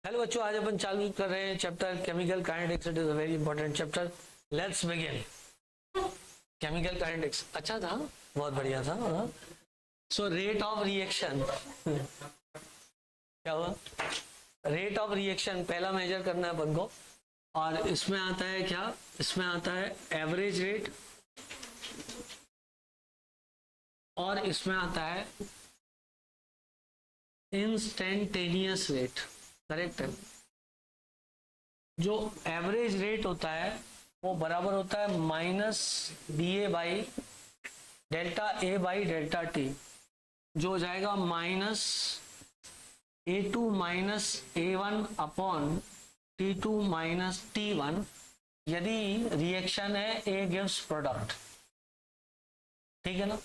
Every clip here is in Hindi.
हेलो बच्चों, आज अपन चालू कर रहे हैं chapter chemical kinetics. It is a very important chapter. Let's begin. Chemical kinetics अच्छा था, बहुत बढ़िया था। सो रेट ऑफ रिएक्शन क्या हुआ? रेट ऑफ रिएक्शन पहला मेजर करना है अपन को, और इसमें आता है क्या? इसमें आता है एवरेज रेट, और इसमें आता है इंस्टेंटेनियस रेट। करेक्ट है। जो एवरेज रेट होता है वो बराबर होता है minus D A by delta a by delta t, जो हो जाएगा minus a two minus a one upon t two minus t one, यदि रिएक्शन है ए गिव्स प्रोडक्ट। ठीक है ना?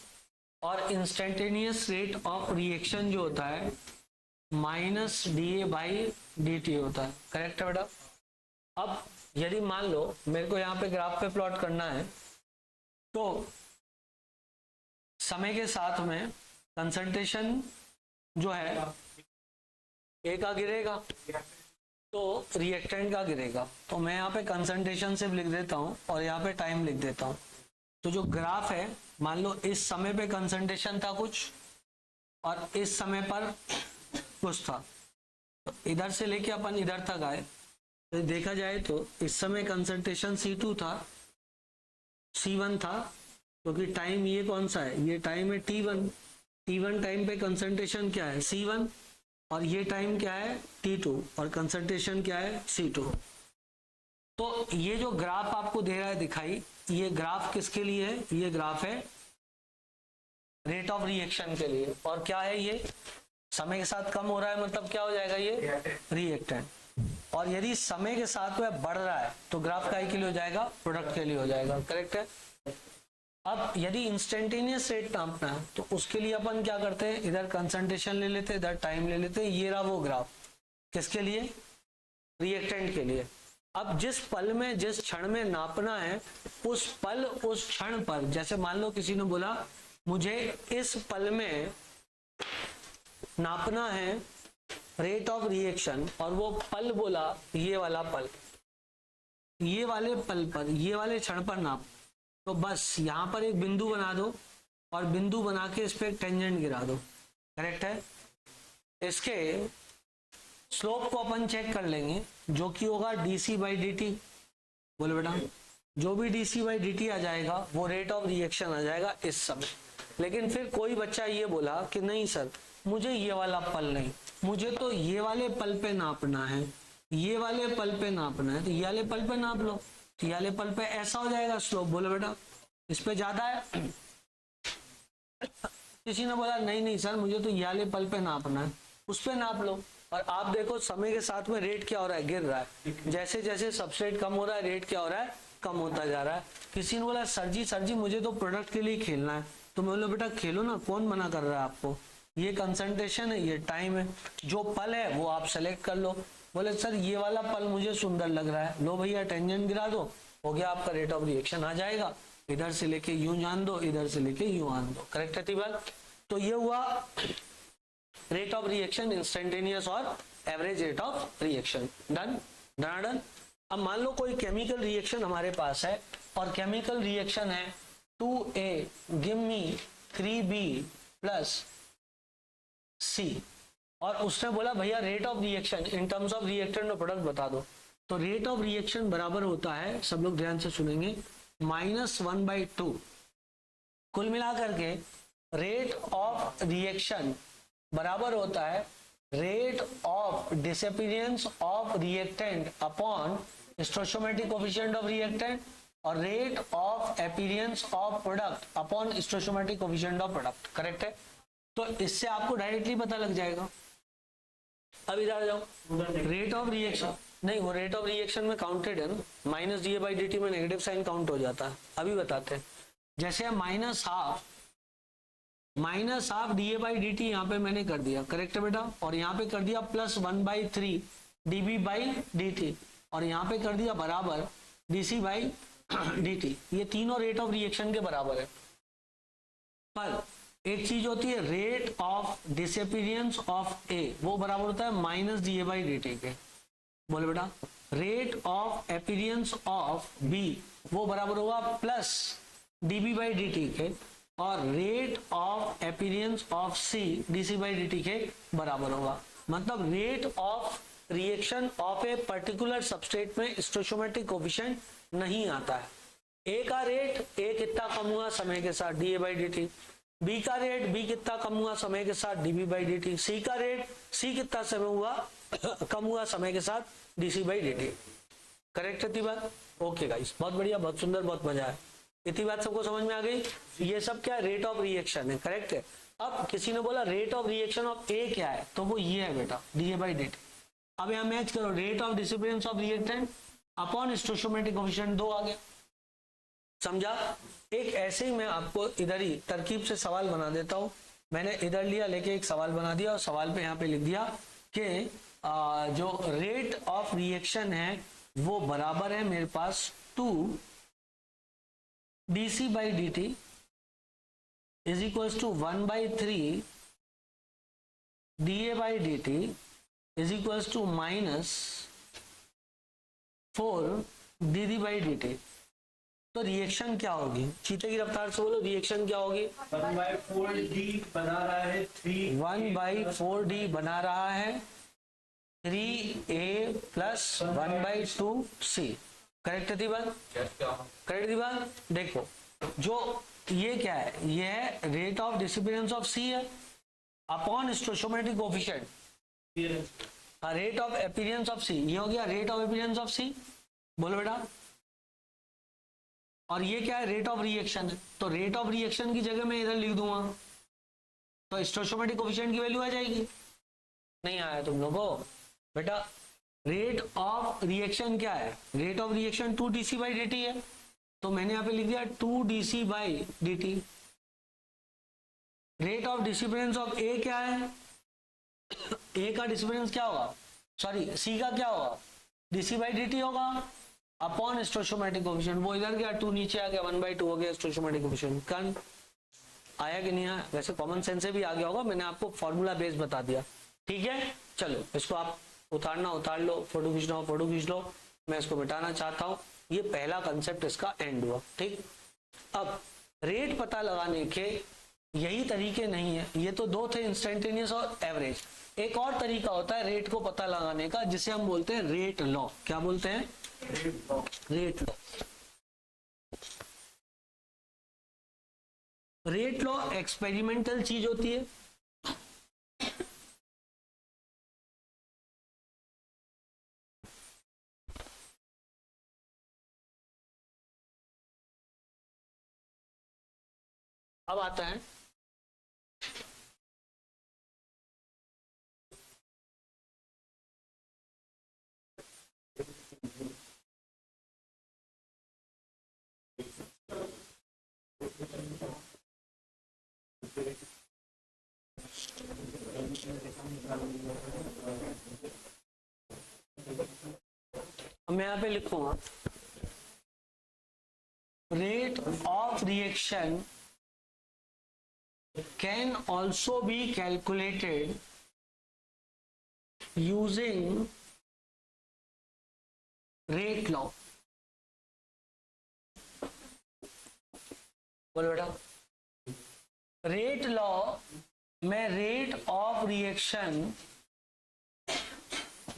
और इंस्टेंटेनियस रेट ऑफ रिएक्शन जो होता है minus D A by D T होता है। करेक्ट है बेटा? अब यदि मान लो मेरे को यहाँ पे ग्राफ पे प्लॉट करना है, तो समय के साथ में कंसंट्रेशन जो है ए का गिरेगा तो रिएक्टेंट का गिरेगा। तो मैं यहाँ पे कंसंट्रेशन सिर्फ लिख देता हूँ और यहाँ पे टाइम लिख देता हूँ। तो जो ग्राफ है, मान लो इस समय पे कंसंट्रेशन था कुछ और इस समय पर कुछ था, तो इधर से लेके अपन इधर तक आए तो देखा जाए तो इस समय कंसंट्रेशन C2 था, C1 था, क्योंकि टाइम ये कौन सा है? ये टाइम है T1। T1 टाइम पे कंसंट्रेशन क्या है? C1। और ये टाइम क्या है? T2। और कंसंट्रेशन क्या है? C2। तो ये जो ग्राफ आपको दे रहा है दिखाई, ये ग्राफ किसके लिए है? ये ग्राफ है रेट ऑफ रिएक्शन के लिए। और क्या है ये? समय के साथ कम हो रहा है, मतलब क्या हो जाएगा? ये रिएक्टेंट। और यदि समय के साथ वह बढ़ रहा है तो ग्राफ काय के लिए हो जाएगा? प्रोडक्ट के लिए हो जाएगा। करेक्ट है? अब यदि इंस्टेंटेनियस रेट नापना है तो उसके लिए अपन क्या करते हैं? इधर कंसंट्रेशन ले लेते हैं, इधर टाइम ले लेते हैं। ये रहा वो ग्राफ, किसके लिए? रिएक्टेंट के लिए। अब जिस पल में, जिस क्षण में नापना है, उस पल उस क्षण पर, जैसे मान लो किसी ने बोला मुझे इस पल में नापना है रेट ऑफ रिएक्शन, और वो पल बोला ये वाला पल, ये वाले पल पर, ये वाले क्षण पर नाप, तो बस यहां पर एक बिंदु बना दो और बिंदु बना के इस पे एक टेंजेंट गिरा दो। करेक्ट है? इसके स्लोप को अपन चेक कर लेंगे, जो कि होगा डीसी बाई डी टी। बोलो बेटा, जो भी डीसी बाई डी टी आ जाएगा वो रेट ऑफ रिएक्शन आ जाएगा इस समय। लेकिन फिर कोई बच्चा ये बोला कि नहीं सर, मुझे ये वाला पल नहीं, मुझे तो ये वाले पल पे नापना है, ये वाले पल पे नापना है, तो ये वाले पल पे नाप लो। तो ये वाले पल पे ऐसा हो जाएगा स्लोप। बोलो बेटा, इस पे ज्यादा है। किसी ने बोला नहीं नहीं सर, मुझे तो ये वाले पल पे नापना है, उस पे नाप लो। और आप देखो समय के साथ में रेट क्या हो रहा है? गिर रहा है। जैसे जैसे सबस्ट्रेट कम हो रहा है, रेट क्या हो रहा है? कम होता जा रहा है। किसी ने बोला सर जी मुझे तो प्रोडक्ट के लिए खेलना है, तो मैं बोलो बेटा खेलो ना, कौन मना कर रहा है आपको? ये कंसंट्रेशन है, ये टाइम है, जो पल है वो आप सेलेक्ट कर लो। बोले सर ये वाला पल मुझे सुंदर लग रहा है, लो भैया टेंजेंट गिरा दो, हो गया आपका रेट ऑफ रिएक्शन आ जाएगा। इधर से लेके यूं जान दो, इधर से लेके यूं आन दो। करेक्ट है टीबल? तो ये हुआ रेट ऑफ रिएक्शन, इंस्टेंटेनियस और average rate of reaction. Done? Done? अब मान लो कोई केमिकल रिएक्शन हमारे पास है, और केमिकल रिएक्शन है 2A give me 3B plus C, और उसने बोला भैया rate of reaction in terms of reactant और प्रोडक्ट बता दो। तो रेट ऑफ रिएक्शन बराबर होता है, सब लोग ध्यान से सुनेंगे, -1/2। कुल मिलाकर के रेट ऑफ रिएक्शन बराबर होता है rate of disappearance of reactant upon stoichiometric coefficient of reactant, और rate of appearance of product upon stoichiometric coefficient of product. Correct है? तो इससे आपको डायरेक्टली पता लग जाएगा। अब इधर जाओ, रेट ऑफ रिएक्शन नहीं, वो रेट ऑफ रिएक्शन में काउंटेड है ना, minus D A by D T में नेगेटिव साइन काउंट हो जाता है। अभी बताते हैं। जैसे minus half D A by D T यहाँ पे मैंने कर दिया। करेक्ट है बेटा? और यहाँ पे कर दिया +1/3 d b by D t, और यहाँ पे कर दिया बराबर d c by D t. ये तीनों रेट ऑफ रिएक्शन के बराबर है। पर एक चीज होती है rate of disappearance of a, वो बराबर होता है -da/dt के। बोले बेटा rate of appearance of b वो बराबर होगा plus d b by D t के, और rate of appearance of c d c by D t के बराबर होगा। मतलब rate of reaction of a particular substrate में स्टोइचोमेट्रिक कोफिशिएंट नहीं आता है। ए का रेट ए कितना कम हुआ समय के साथ D A by D T, B का रेट बी कितना कम हुआ समय के साथ DB by D T, C का रेट सी कितना समय हुआ कम हुआ समय के साथ DC by D T. Correct है बात? ओके गाइस, बहुत बढ़िया, बहुत सुंदर, बहुत मजा है। इतनी बात सबको समझ में आ गई? ये सब क्या रेट ऑफ रिएक्शन है, करेक्ट है। अब किसी ने बोला rate of reaction of A क्या है, तो वो ये है बेटा D A by D T. अब यहाँ मैच करो rate of disappearance of reactant upon stoichiometric coefficient, दो आ गया, समझा। एक ऐसे ही मैं आपको इधर ही तरकीब से सवाल बना देता हूं। मैंने इधर लिया लेके एक सवाल बना दिया और सवाल पे यहाँ पे लिख दिया कि जो रेट ऑफ रिएक्शन है वो बराबर है मेरे पास 2 dc by dt is equals to 1/3 dA by dt is equals to minus 4 dd by dt। तो रिएक्शन क्या होगी? चीते की रफ्तार से बोलो, रिएक्शन क्या होगी? 1/4d बना रहा है 1/4d बना रहा है 3a प्लस 1/2c। करेक्ट थी बात? करेक्ट थी बात? देखो जो ये क्या है, ये है rate of disappearance of C है upon stoichiometric coefficient, rate of appearance of C, ये हो गया rate of appearance of C. बोलो बेटा, और ये क्या है? रेट ऑफ रिएक्शन है। तो रेट ऑफ रिएक्शन की जगह मैं इधर लिख दूंगा तो स्टोइचोमेट्रिक कोफिशिएंट की वैल्यू आ जाएगी। नहीं आया तुम लोगों को? बेटा रेट ऑफ रिएक्शन क्या है? Rate of reaction 2 dc by dt है, तो मैंने यहाँ पे लिख दिया 2 dc by dt। Rate of disappearance of A क्या है? ए का डिसिपेरेंस क्या होगा, सॉरी सी का क्या होगा? dc बाई dt होगा अपॉन स्टोइचोमेट्रिक कोफिशिएंट। वो इधर गया 2 नीचे आ गया 1/2 हो गया स्टोइचोमेट्रिक कोफिशिएंट। कन आया कि नहीं आया? वैसे कॉमन सेंस से भी आ गया होगा, मैंने आपको फॉर्मूला बेस बता दिया। ठीक है, चलो इसको आप उतारना उतार लो, फोटो खींचना हो फोटो खींच लो। मैं इसको मिटाना चाहता हूं। ये पहला कंसेप्ट इसका एंड हुआ। ठीक, अब रेट पता लगाने के यही तरीके नहीं है, ये तो दो थे, इंस्टेंटेनियस और एवरेज। एक और तरीका होता है रेट को पता लगाने का जिसे हम बोलते हैं रेट लॉ। क्या बोलते हैं? Rate law. Rate law experimental चीज होती है। अब आता है मैं यहां पे लिखूंगा rate of reaction can also be calculated using rate law। बोलो बेटा, रेट लॉ में रेट ऑफ रिएक्शन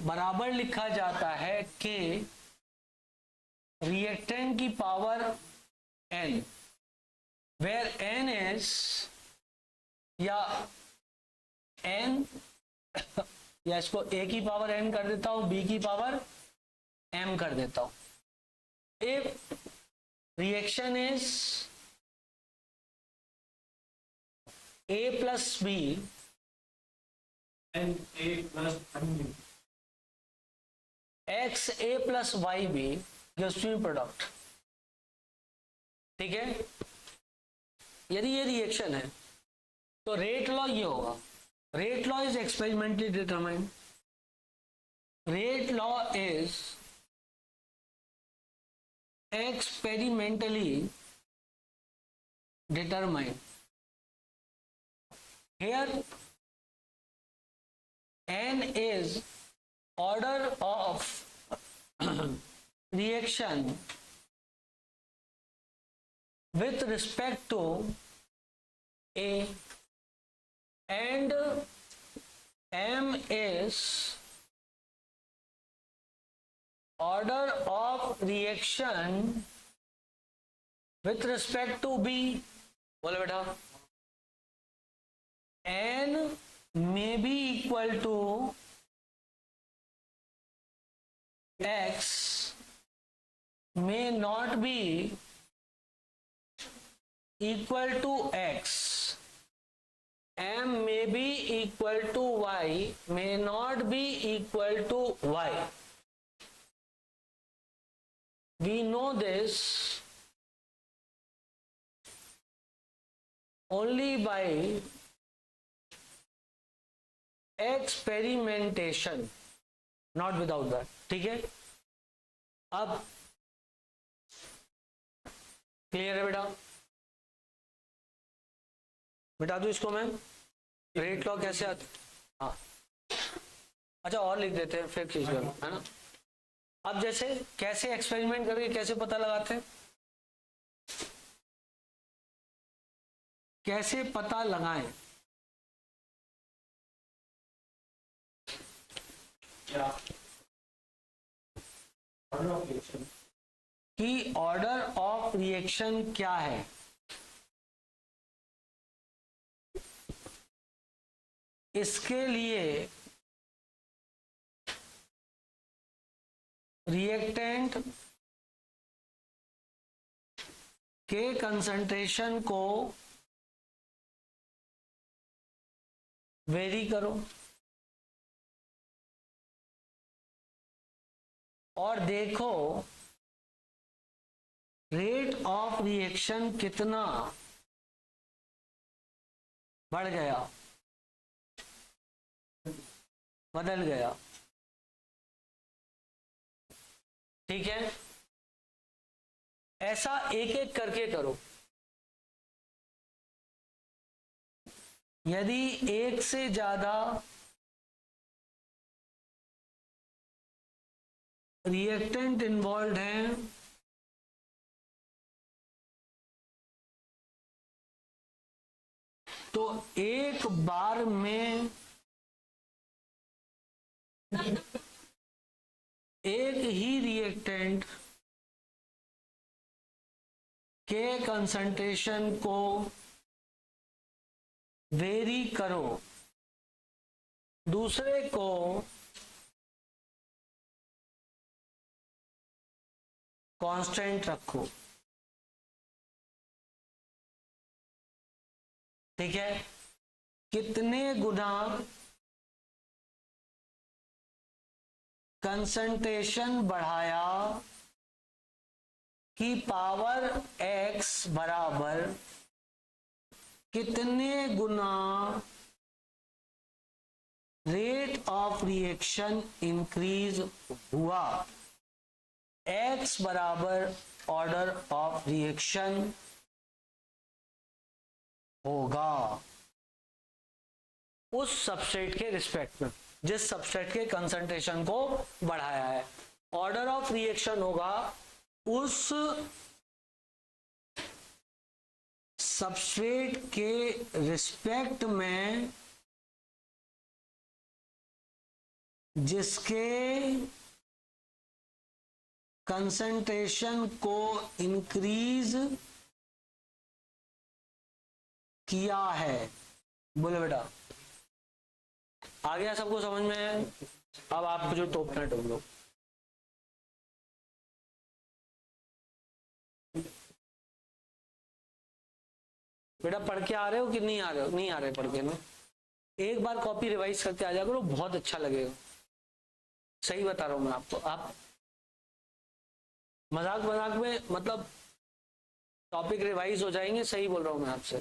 बराबर लिखा जाता है कि रिएक्टेंट की power n, where n is या n या इसको a की पावर n कर देता हूं, b की पावर m कर देता हूं। If reaction is a plus b and a plus b x a plus y b gives me product. ठीक है, यदि ये रिएक्शन है तो रेट लॉ ये होगा। Rate law is experimentally determined. Rate law is experimentally determined. Here n is order of reaction with respect to A and M is order of reaction with respect to B. बोले बेटा N may be equal to X, may not be equal to X. M may be equal to Y, may not be equal to Y. We know this only by experimentation, not without that. ठीक है, अब क्लियर है बेटा? मिटा दूं इसको मैं? रेट लॉ कैसे आता? हाँ, अच्छा और लिख देते हैं फिर खींच कर, है ना? अब जैसे कैसे एक्सपेरिमेंट करके कैसे पता लगाते हैं, कैसे पता लगाएं? कि ऑर्डर ऑफ रिएक्शन क्या है? इसके लिए रिएक्टेंट के कंसंट्रेशन को वेरी करो और देखो रेट ऑफ रिएक्शन कितना बढ़ गया, बदल गया। ठीक है, ऐसा एक एक करके करो। यदि एक से ज्यादा रिएक्टेंट इन्वॉल्व हैं तो एक बार में एक ही रिएक्टेंट के कंसंट्रेशन को वेरी करो, दूसरे को कांस्टेंट रखो। ठीक है, कितने गुना कंसंट्रेशन बढ़ाया कि पावर x बराबर कितने गुना रेट ऑफ रिएक्शन इंक्रीज हुआ। x बराबर ऑर्डर ऑफ रिएक्शन होगा उस सबस्ट्रेट के रिस्पेक्ट में जिस सबस्ट्रेट के कंसंट्रेशन को बढ़ाया है। ऑर्डर ऑफ रिएक्शन होगा उस सबस्ट्रेट के रिस्पेक्ट में जिसके कंसंट्रेशन को इंक्रीज किया है। बोले बेटा आ गया सबको समझ में? अब आपको जो टोपना टोप लो। बेटा पढ़ के आ रहे हो कि नहीं आ रहे हो? नहीं आ रहे पढ़ के ना, एक बार कॉपी रिवाइज करके आ जाया करो, बहुत अच्छा लगेगा। सही बता रहा हूं मैं आपको, आप मजाक मजाक में मतलब टॉपिक रिवाइज हो जाएंगे। सही बोल रहा हूं मैं आपसे।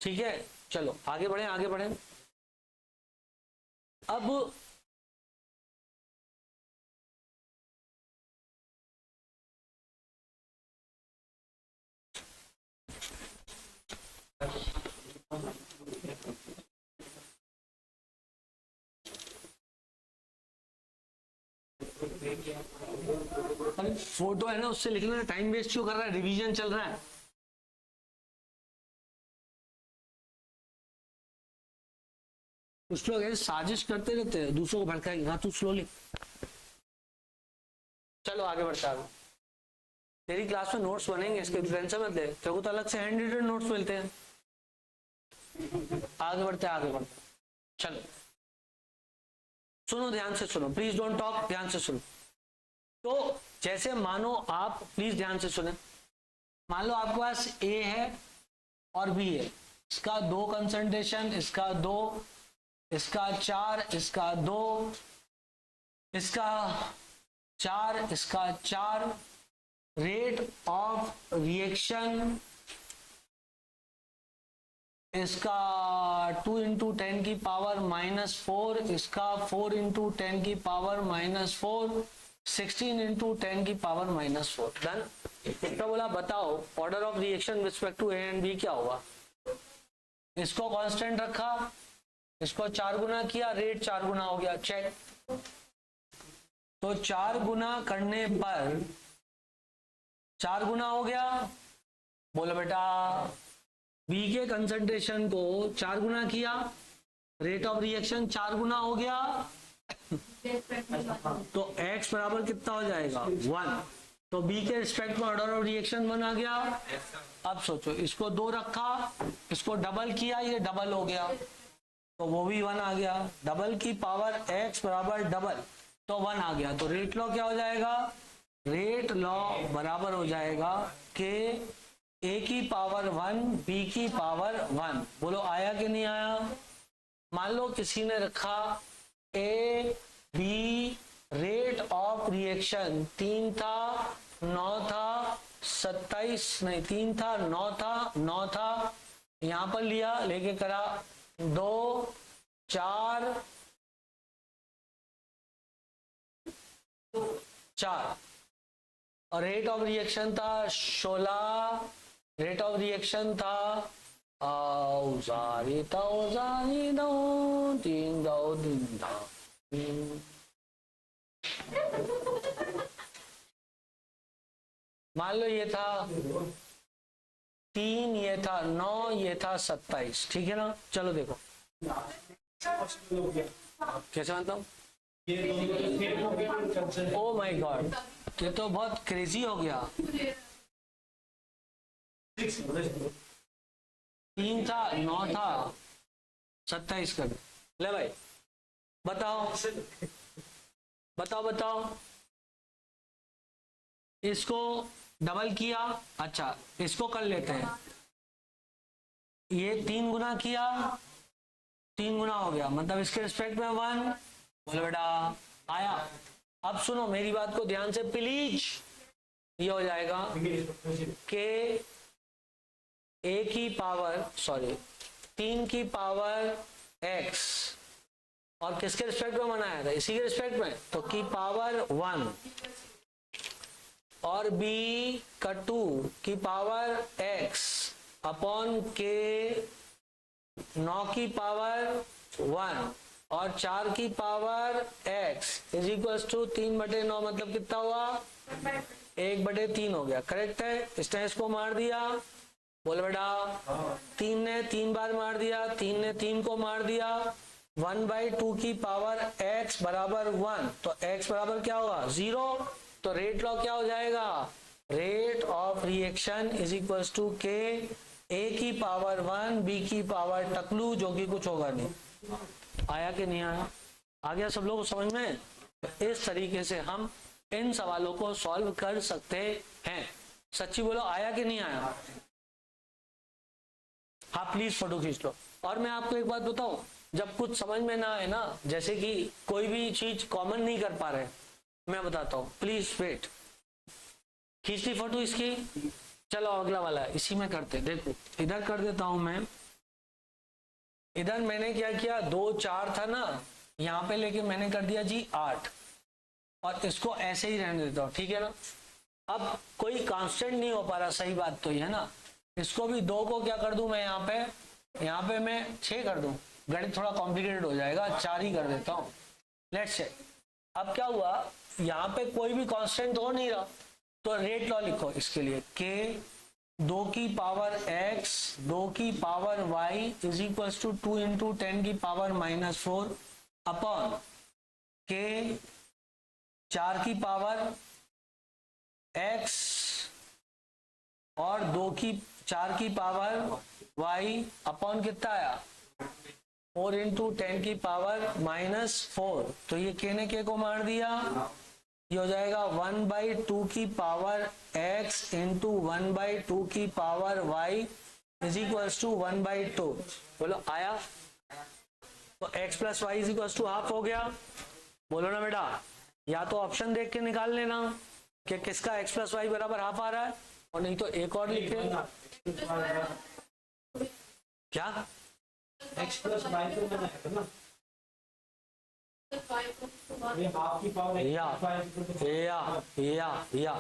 ठीक है, चलो आगे बढ़े आगे बढ़े। अब अरे फोटो है ना, उससे लिखना, टाइम वेस्ट क्यों कर रहा है, रिवीजन चल रहा है। कुछ लोग ऐसे साजिश करते रहते हैं, दूसरों को भड़काएंगे, हाँ तू स्लो लिख। चलो आगे बढ़ते आगे। तेरी क्लास में नोट्स बनेंगे, इसके टेंशन मत ले, तेरे को तो अलग से हैंड रिटन नोट्स मिलते हैं। आगे बढ़ते आगे बढ़ते, चलो सुनो, ध्यान से सुनो, प्लीज डोंट टॉक, ध्यान से सुनो। तो जैसे मानो आप, प्लीज ध्यान से सुने, मान लो आपके पास ए है और बी है, इसका 2 कंसंट्रेशन, इसका 2, इसका 4, इसका 2, इसका 4, इसका 4, रेट ऑफ रिएक्शन इसका 2 इंटू 10 की पावर -4, इसका 4 इंटू 10 की पावर -4, 16 इंटू 10 की पावर -4। डन। तो बोला बताओ order of reaction respect to a and b क्या होगा। इसको कांस्टेंट रखा, इसको 4 गुना किया, रेट 4 गुना हो गया, चेक। तो 4 गुना करने पर 4 गुना हो गया। बोलो बेटा, बी के कंसंट्रेशन को 4 गुना किया, रेट ऑफ रिएक्शन 4 गुना हो गया, तो x बराबर कितना हो जाएगा 1। तो बी के रिस्पेक्ट में ऑर्डर ऑफ रिएक्शन 1 आ गया। अब सोचो, इसको 2 रखा, इसको डबल किया, ये डबल हो गया, तो वो भी 1 आ गया। डबल की पावर x बराबर डबल, तो 1 आ गया। तो रेट लॉ क्या हो जाएगा, रेट लॉ बराबर हो जाएगा कि a की पावर 1 b की पावर 1। बोलो आया कि नहीं आया। मान लो किसी ने रखा a b, rate of reaction 3 था, 9 था, 27 नहीं, 3 था, 9 था, 9 था, यहां पर लिया, लेके करा 2, 4, 4, और रेट ऑफ रिएक्शन था 16, रेट ऑफ रिएक्शन था 3 मान लो ये था 3, ये था 9, ये था 27, ठीक है ना। चलो देखो कैसे मानता हूँ। ओ माय गॉड, ये तो बहुत क्रेजी हो गया। 3 था, 9 था, 27 कर ले भाई। बताओ बताओ बताओ, इसको डबल किया, अच्छा इसको कर लेते हैं, ये 3 गुना किया, 3 गुना हो गया, मतलब इसके रिस्पेक्ट में 1। बोलो बेटा आया। अब सुनो मेरी बात को ध्यान से प्लीज, ये हो जाएगा कि a की पावर 3 की पावर x, और किसके रिस्पेक्ट में बनाया था, इसी के रिस्पेक्ट में, तो की पावर 1, और b का 2 की पावर x अपॉन k 9 की पावर 1 और 4 की power x is equal to 3/9, मतलब कितना हुआ 1/3 हो गया। करेक्ट है। इसने इसको मार दिया। बोल बेटा 3 ने 3 बार मार दिया, 3 ने 3 को मार दिया, 1/2 की पावर x बराबर 1, तो x बराबर क्या होगा 0। तो रेट लॉ क्या हो जाएगा, rate of reaction is equal to k a की पावर 1 b की पावर टकलू, जो कि कुछ होगा नहीं। आया कि नहीं आया, आ गया सब लोगों को समझ में। इस तरीके से हम इन सवालों को सॉल्व कर सकते हैं। सच्ची बोलो आया कि नहीं आया। हाँ प्लीज फोटो खींच लो। और मैं आपको एक बात बताऊं, जब कुछ समझ में ना आए ना, जैसे कि कोई भी चीज कॉमन नहीं कर पा रहे, मैं बताता हूँ, प्लीज वेट। खींच ली फोटो इसकी। चलो अगला वाला है, इसी में करते। देखो इधर कर देता हूं मैं। इधर मैंने क्या किया, 2 4 था ना, यहाँ पे लेके मैंने कर दिया जी 8, और इसको ऐसे ही रहने देता हूँ, ठीक है ना। अब कोई कांस्टेंट नहीं हो पा रहा, सही बात तो ये है ना। इसको भी 2 को क्या कर दूं मैं, यहाँ पे मैं 6 कर दूं, गणित थोड़ा कॉम्प्लिकेटेड हो जाएगा, 4 ही कर देता हूँ। लेट्स से अब क्या हुआ, यहाँ पे कोई भी कांस्टेंट हो नहीं रहा, तो रेट लॉ लिखो इसके लिए, के 2 की पावर x 2 की power y is equal to 2 into 10 की पावर -4 अपॉन के 4 की पावर x और 4 की पावर y अपॉन कितना आया 4 इंटू 10 की पावर -4, तो ये के ने के को मार दिया, ये हो जाएगा 1/2 की पावर x इंटू 1/2 की power y is equal to 1/2। बोलो आया, तो x plus y is equal to half हो गया। बोलो ना बेटा, या तो ऑप्शन देख के निकाल लेना कि किसका x प्लस वाई बराबर हाफ आ रहा है, और नहीं तो एक और लिख दे। क्या x प्लस वाई को मैंने है ना, ये हाफ की पावर या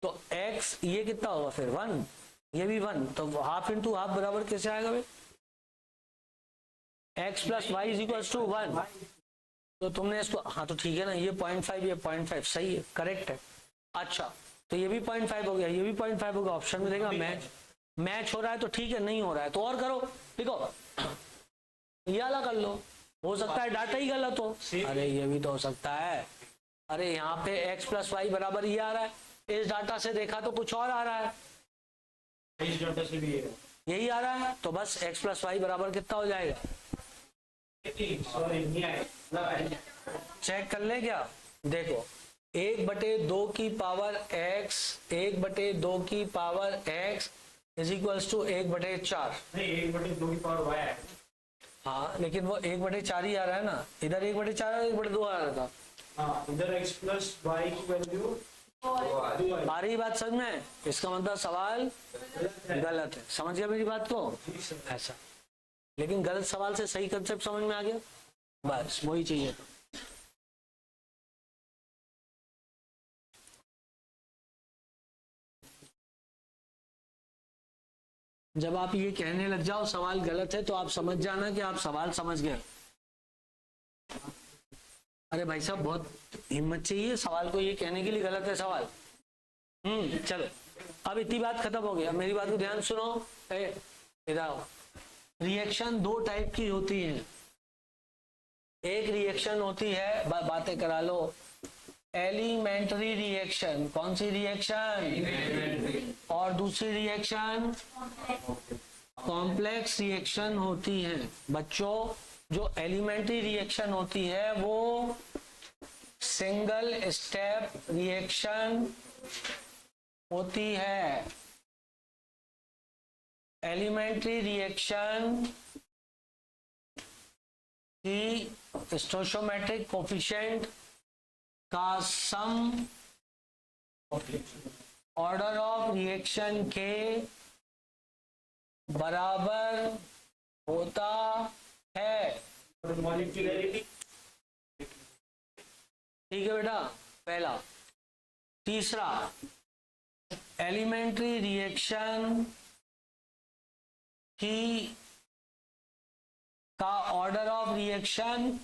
तो x ये कितना होगा फिर 1, ये भी 1, तो हाफ इंटू हाफ बराबर कैसे आएगा भाई, x plus y is equal to 1। तो तुमने इसको, हाँ तो ठीक है ना, ये 0.5 ये 0.5 सही है, करेक्ट है। अच्छा तो ये भी 0.5 हो गया, ये भी 0.5 हो गया, ऑप्शन में देगा मैच हो रहा है तो ठीक है, नहीं हो रहा है तो और करो, देखो ये वाला कर लो, हो सकता है डाटा ही गलत हो। अरे ये भी तो हो सकता है, अरे यहाँ पे x प्लस वाई बराबर ये आ रहा है, इस डाटा से देखा तो कुछ और आ रहा है, इस डाटा से भी यही आ रहा है, तो बस x प्लस वाई बराबर कितना हो जाएगा, सॉरी नहीं आए, चेक कर ले क्या, देखो 1/2 की पावर x 1/2 की power x is equals to 1/4। नहीं 1/2 की पावर y है, हाँ लेकिन वो 1/4 ही आ रहा है ना, इधर 1/4 और 1/2 आ रहा था। हाँ इधर x प्लस वाई की वैल्यू आ रही बात समझ में, इसका मतलब सवाल गलत है, समझ गया मेरी बात को, ऐसा। लेकिन गलत सवाल से सही कंसेप्ट समझ में आ गया, बस वही चाहिए था। जब आप ये कहने लग जाओ सवाल गलत है, तो आप समझ जाना कि आप सवाल समझ गए। अरे भाई साहब बहुत हिम्मत चाहिए सवाल को ये कहने के लिए गलत है सवाल। चलो अब इतनी बात खत्म हो गया, मेरी बात को ध्यान सुनो। इधर रिएक्शन 2 टाइप की होती है, एक रिएक्शन होती है, बातें करा लो, एलिमेंट्री रिएक्शन, कौन सी रिएक्शन, और दूसरी रिएक्शन कॉम्प्लेक्स रिएक्शन होती है। बच्चों जो एलिमेंट्री रिएक्शन होती है वो सिंगल स्टेप रिएक्शन होती है। एलिमेंट्री रिएक्शन की स्टोइचोमेट्रिक कोफिशिएंट का सम ऑर्डर ऑफ रिएक्शन के बराबर होता है। मॉलिक्यूलरिटी, ठीक है बेटा, पहला। तीसरा, एलिमेंट्री रिएक्शन की का order of reaction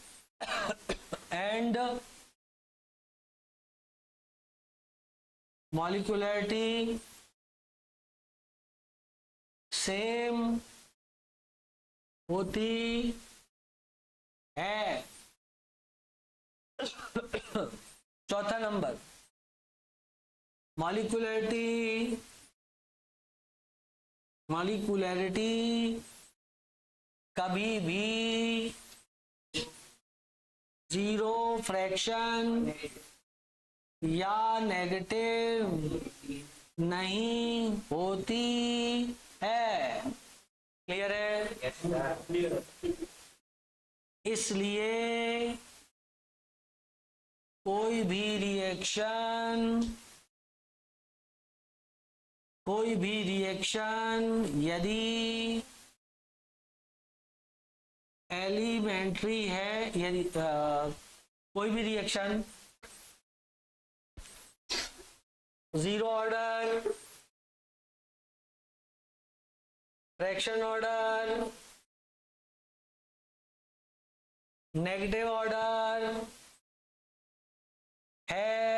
and molecularity same होती है। चौथा नंबर, मॉलिक्यूलरिटी कभी भी 0 फ्रैक्शन या नेगेटिव नहीं होती है। क्लियर है? इसलिए कोई भी रिएक्शन यदि एलिमेंट्री है, यदि कोई भी reaction 0 order, fraction order, negative order है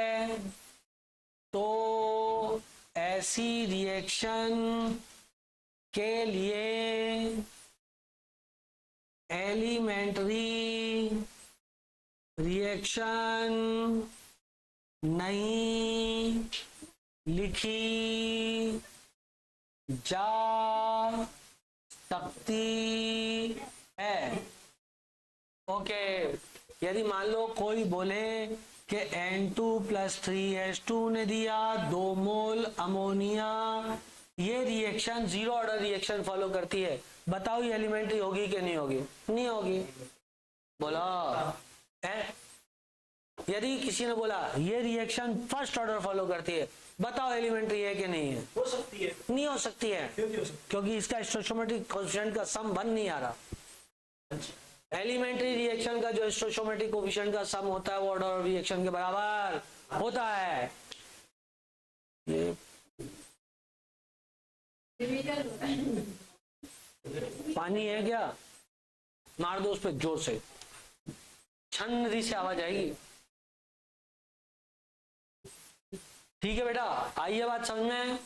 ऐसी रिएक्शन के लिए एलिमेंट्री रिएक्शन नहीं लिखी जा सकती है। ओके, यदि मान लो कोई बोले कि N2 + 3H2 ने दिया 2 मोल अमोनिया, ये reaction zero order reaction follow करती है, बताओ ये एलिमेंट्री होगी कि नहीं होगी? नहीं होगी। बोला है। यदि किसी ने बोला ये रिएक्शन फर्स्ट ऑर्डर फॉलो करती है, बताओ एलिमेंट्री है कि नहीं है? हो सकती है। नहीं हो सकती है, क्यों नहीं हो सकती? क्योंकि इसका स्टोइचोमेट्रिक कोएफिशिएंट का सम बन नहीं आ रहा। एलिमेंट्री रिएक्शन का जो स्टोइचोमेट्रिक कोएफिशिएंट का सम होता है वो ऑर्डर ऑफ रिएक्शन के बराबर होता है। ये पानी है क्या? मार दो उस पर जोर से, छन्नरी से आवाज आएगी। ठीक है बेटा, आइए बात समझ में।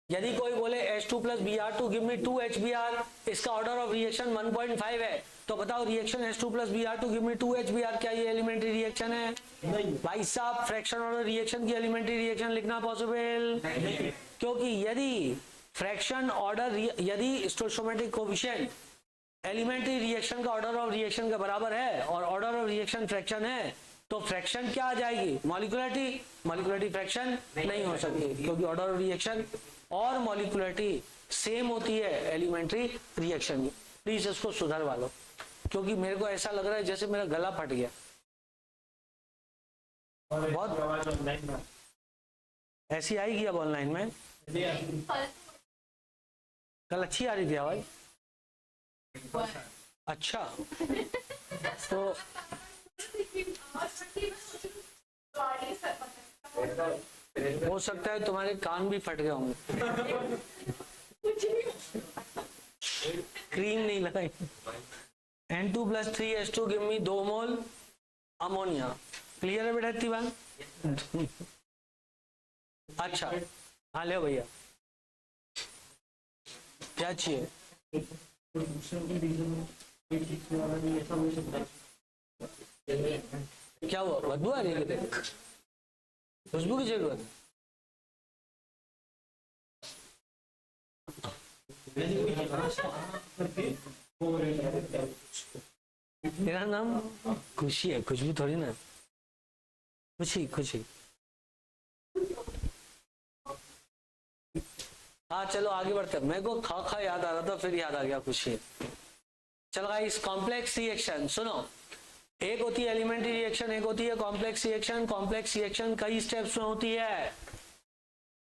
यदि कोई बोले H2 + Br2 give me 2 HBr, इसका ऑर्डर ऑफ रिएक्शन 1.5 है, तो बताओ reaction H2 + Br2 give me 2 HBr क्या ये एलिमेंट्री रिएक्शन है? नहीं। भाई साहब, फ्रैक्शन ऑर्डर रिएक्शन की एलिमेंट्री रिएक्शन लिखना पॉसिबल नहीं। क्योंकि यदि फ्रैक्शन ऑर्डर, यदि स्टोइचोमेट्रिक कोएफिशिएंट एलिमेंट्री रिएक्शन का ऑर्डर ऑफ रिएक्शन के बराबर है और ऑर्डर ऑफ रिएक्शन फ्रैक्शन है, तो फ्रैक्शन क्या आ जाएगी? मॉलिक्युलरिटी। मॉलिक्युलरिटी फ्रैक्शन नहीं हो सकती, क्योंकि ऑर्डर ऑफ रिएक्शन और मॉलिक्युलरिटी सेम होती है एलिमेंट्री रिएक्शन की। प्लीज इसको सुधारवा लो, क्योंकि मेरे को ऐसा लग रहा है जैसे मेरा गला फट गया। बहुत आवाज ऑनलाइन में ऐसी आएगी अब ऑनलाइन में? नहीं आती। कल अच्छी आ रही थी आवाज। अच्छा, तो हो सकता है तुम्हारे कान भी फट गए होंगे, क्रीम नहीं लगाई। N2 + 3H2 गिव मी 2 मोल अमोनिया। क्लियर है बेटा इतनी बात? अच्छा, हाँ ले भैया, क्या चाहिए? क्या हुआ, बदबू आ रही है? खुशबू की जरूरत है? मेरा नाम खुशी है, खुशबू थोड़ी ना। खुशी खुशी। हाँ चलो आगे बढ़ते हैं। मेरे को खा खा याद आ रहा था, फिर याद आ गया खुशी। चलो गाइस, कॉम्प्लेक्स रिएक्शन सुनो। एक होती है एलिमेंट्री रिएक्शन, एक होती है कॉम्प्लेक्स रिएक्शन। कॉम्प्लेक्स रिएक्शन कई स्टेप्स में होती है।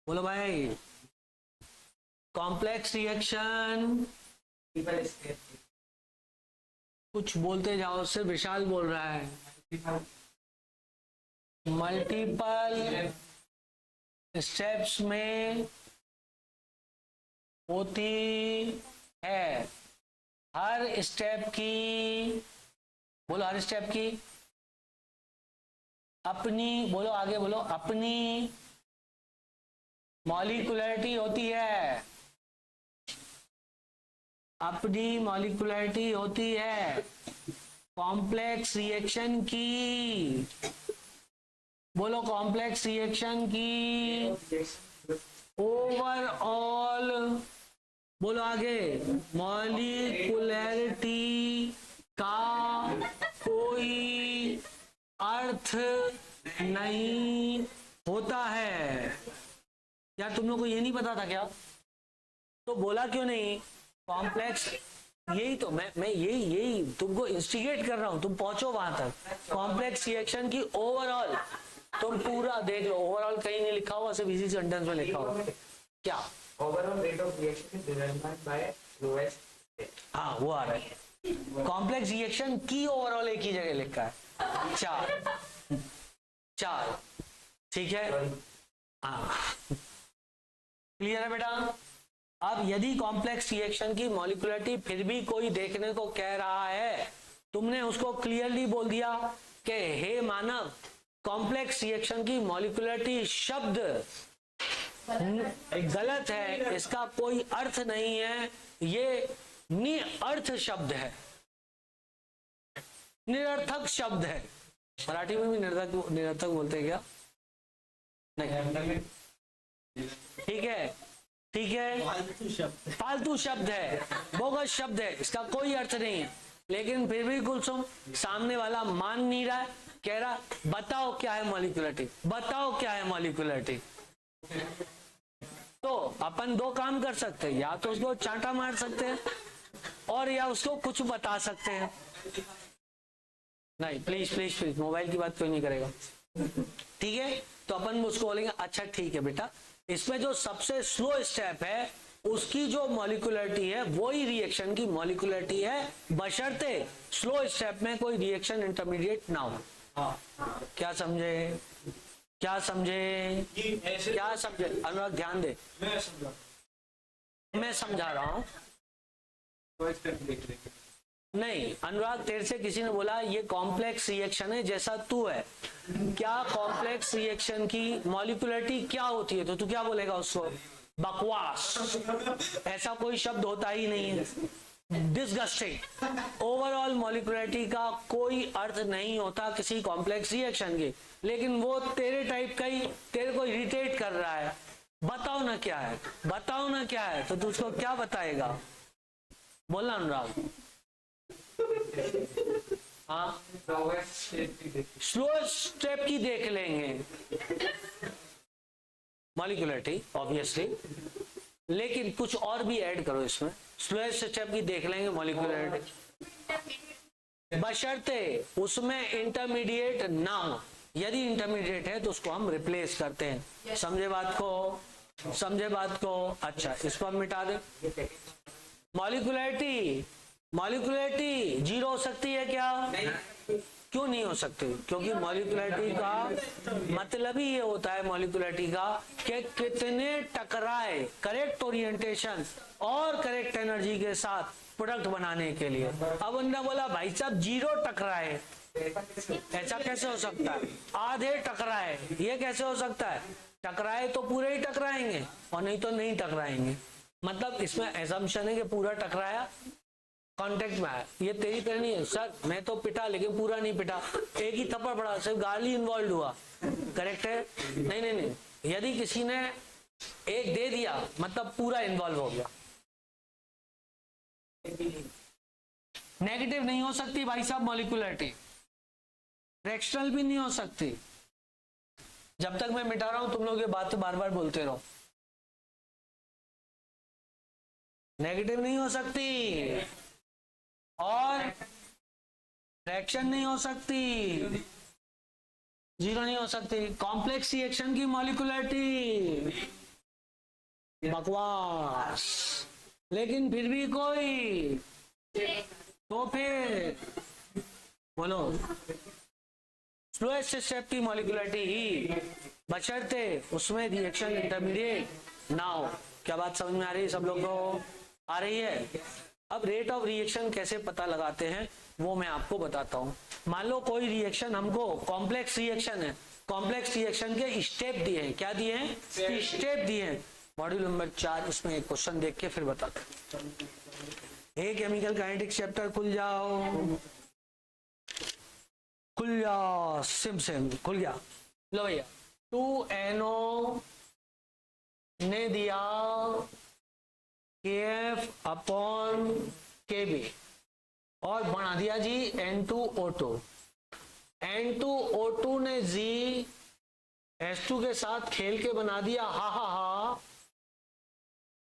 बोलो भाई, कॉम्प्लेक्स रिएक्शन कुछ बोलते जाओ, सिर्फ विशाल बोल रहा है। मल्टीपल स्टेप्स में होती है। हर स्टेप की, बोलो हर स्टेप की अपनी, बोलो आगे बोलो, अपनी मॉलिक्युलरिटी होती है। अपनी मॉलिक्युलरिटी होती है। कॉम्प्लेक्स रिएक्शन की, बोलो कॉम्प्लेक्स रिएक्शन की ओवरऑल, बोलो आगे, मॉलिक्युलरिटी का कोई अर्थ नहीं होता है। यार तुम लोग को ये नहीं पता था क्या? तो बोला क्यों नहीं? कॉम्प्लेक्स, यही तो मैं यही तुमको इंस्टिगेट कर रहा हूं, तुम पहुंचो वहां तक। कॉम्प्लेक्स रिएक्शन की ओवरऑल, तुम पूरा देख लो, ओवरऑल कहीं नहीं लिखा हुआ, सिर्फ इसी सेंटेंस में लिखा हुआ। क्या? Overall rate of reaction is determined by lowest. हाँ वो आ रहा है। कॉम्प्लेक्स रिएक्शन की ओवरऑल एक ही जगह लिखा है, 4। ठीक है, हाँ क्लियर है बेटा? अब यदि कॉम्प्लेक्स रिएक्शन की मॉलिक्युलरिटी फिर भी कोई देखने को कह रहा है, तुमने उसको क्लियरली बोल दिया कि हे मानव, कॉम्प्लेक्स रिएक्शन की मॉलिक्युलरिटी शब्द गलत है, इसका कोई अर्थ नहीं है, ये निअर्थ शब्द है, निरर्थक शब्द है। मराठी में भी निरर्थक निरर्थक बोलते हैं क्या? नहीं, ठीक है, ठीक है, फालतू शब्द है, बोगस शब्द है, इसका कोई अर्थ नहीं है। लेकिन फिर भी कुलसुम सामने वाला मान नहीं रहा है, कह रहा बताओ क्या है मॉलिक्युलरिटी, बताओ क्या है मॉलिक्युलरिटी। तो अपन दो काम कर सकते हैं, या तो उसको चांटा मार सकते हैं और या उसको कुछ बता सकते हैं। नहीं, प्लीज प्लीज प्लीज, मोबाइल की बात कोई नहीं करेगा, ठीक है? तो अपन उसको बोलेंगे अच्छा ठीक है बेटा, इसमें जो सबसे स्लो स्टेप है उसकी जो मॉलिक्युलरिटी है वही रिएक्शन की मॉलिक्युलरिटी है, बशर्ते स्लो स्टेप में कोई रिएक्शन इंटरमीडिएट ना हो। क्या समझे? क्या समझे? क्या समझे? अनुराग ध्यान दे, मैं समझा रहा हूं। नहीं अनुराग, तेरे से किसी ने बोला ये कॉम्प्लेक्स रिएक्शन है जैसा तू है, क्या कॉम्प्लेक्स रिएक्शन की मॉलिक्युलरिटी क्या होती है? तो तू क्या बोलेगा उसको? बकवास, ऐसा कोई शब्द होता ही नहीं है, डिसगस्टिंग। ओवरऑल मॉलिक्युलरिटी का कोई अर्थ नहीं होता किसी कॉम्प्लेक्स रिएक्शन के, लेकिन वो तेरे टाइप का ही तेरे को इरिटेट कर रहा है। बताओ ना क्या है, बताओ ना क्या है, तो तू उसको क्या बताएगा? बोलना अनुराग। हाँ, स्लो स्टेप की देख लेंगे मॉलिक्युलरिटी ऑब्वियसली, लेकिन कुछ और भी ऐड करो इसमें, स्लो स्टेप की देख लेंगे मॉलिक्युलरिटी, बशर्ते उसमें इंटरमीडिएट ना हो। यदि इंटरमीडिएट है तो उसको हम रिप्लेस करते हैं। समझे बात को? समझे बात को? अच्छा, इसको हम मिटा दे। मॉलिक्युलरिटी, मॉलिक्युलरिटी जीरो हो सकती है क्या? क्यों नहीं हो सकती? क्योंकि मॉलिक्युलरिटी का मतलब ही ये होता है मॉलिक्युलरिटी का कि कितने टकराए करेक्ट ओरिएंटेशन और करेक्ट एनर्जी के साथ प्रोडक्ट बनाने के लिए। अब उन्होंने बोला भाई साहब जीरो टकराए, ऐसा कैसे हो सकता है? आधे टकराए, ये कैसे हो सकता है? टकराए तो पूरे ही टकराएंगे और नहीं तो नहीं टकराएंगे। मतलब इसमें एजम्पशन है कि पूरा टकराया, कांटेक्ट में आया। ये तेरी तरह नहीं है सर, मैं तो पिटा लेकिन पूरा नहीं पिटा, एक ही थप्पड़ पड़ा, सिर्फ गाली इन्वॉल्व हुआ, करेक्ट है? नहीं नहीं नहीं, यदि किसी ने एक दे दिया मतलब पूरा इन्वॉल्व हो गया। नेगेटिव नहीं हो सकती भाई साहब मॉलिक्युलरिटी, फ्रैक्शनल भी नहीं हो सकती। जब तक मैं मिटा रहा हूं तुम लोग ये बात बार बार बोलते रहो। नेगेटिव नहीं हो सकती और फ्रैक्शन नहीं हो सकती, जीरो नहीं हो सकती। कॉम्प्लेक्स रिएक्शन की मॉलिक्युलरिटी बकवास, लेकिन फिर भी कोई, तो फिर बोलो स्लोएस्ट स्टेप की मॉलिक्युलरिटी ही, बशर्ते उसमें रिएक्शन इंटरमीडिएट ना हो। क्या बात समझ में आ रही है सब लोगों को? आ रही है? अब रेट ऑफ रिएक्शन कैसे पता लगाते हैं वो मैं आपको बताता हूं। मान लो कोई रिएक्शन हमको कॉम्प्लेक्स रिएक्शन है, कॉम्प्लेक्स रिएक्शन के स्टेप दिए हैं। क्या दिए हैं? स्टेप दिए हैं। मॉड्यूल नंबर 4 इसमें एक क्वेश्चन देख के फिर बताते हैं। केमिकल काइनेटिक्स चैप्टर खुल जाओ, खुल जाओ, सिम खुल गया। लो भैया, 2NO ने दिया KF अपॉन KB और बना दिया जी N2O2। N2O2 ने जी H2 के साथ खेल के बना दिया हा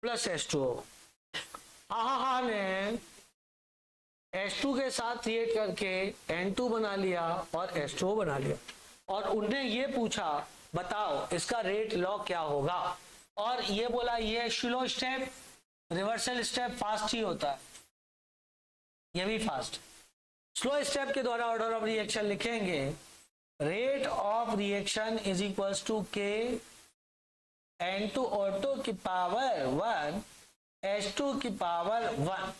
प्लस H2O। हा ने H2 के साथ रिएक्ट करके N2 बना लिया और H2O बना लिया, और उनने ये पूछा बताओ इसका रेट लॉ क्या होगा, और ये बोला ये slow step, reversal step fast ही होता है, ये भी फास्ट। स्लो स्टेप के द्वारा ऑर्डर ऑफ रिएक्शन लिखेंगे, rate of reaction is equals to K N2O2 की पावर 1 H2 की पावर 1।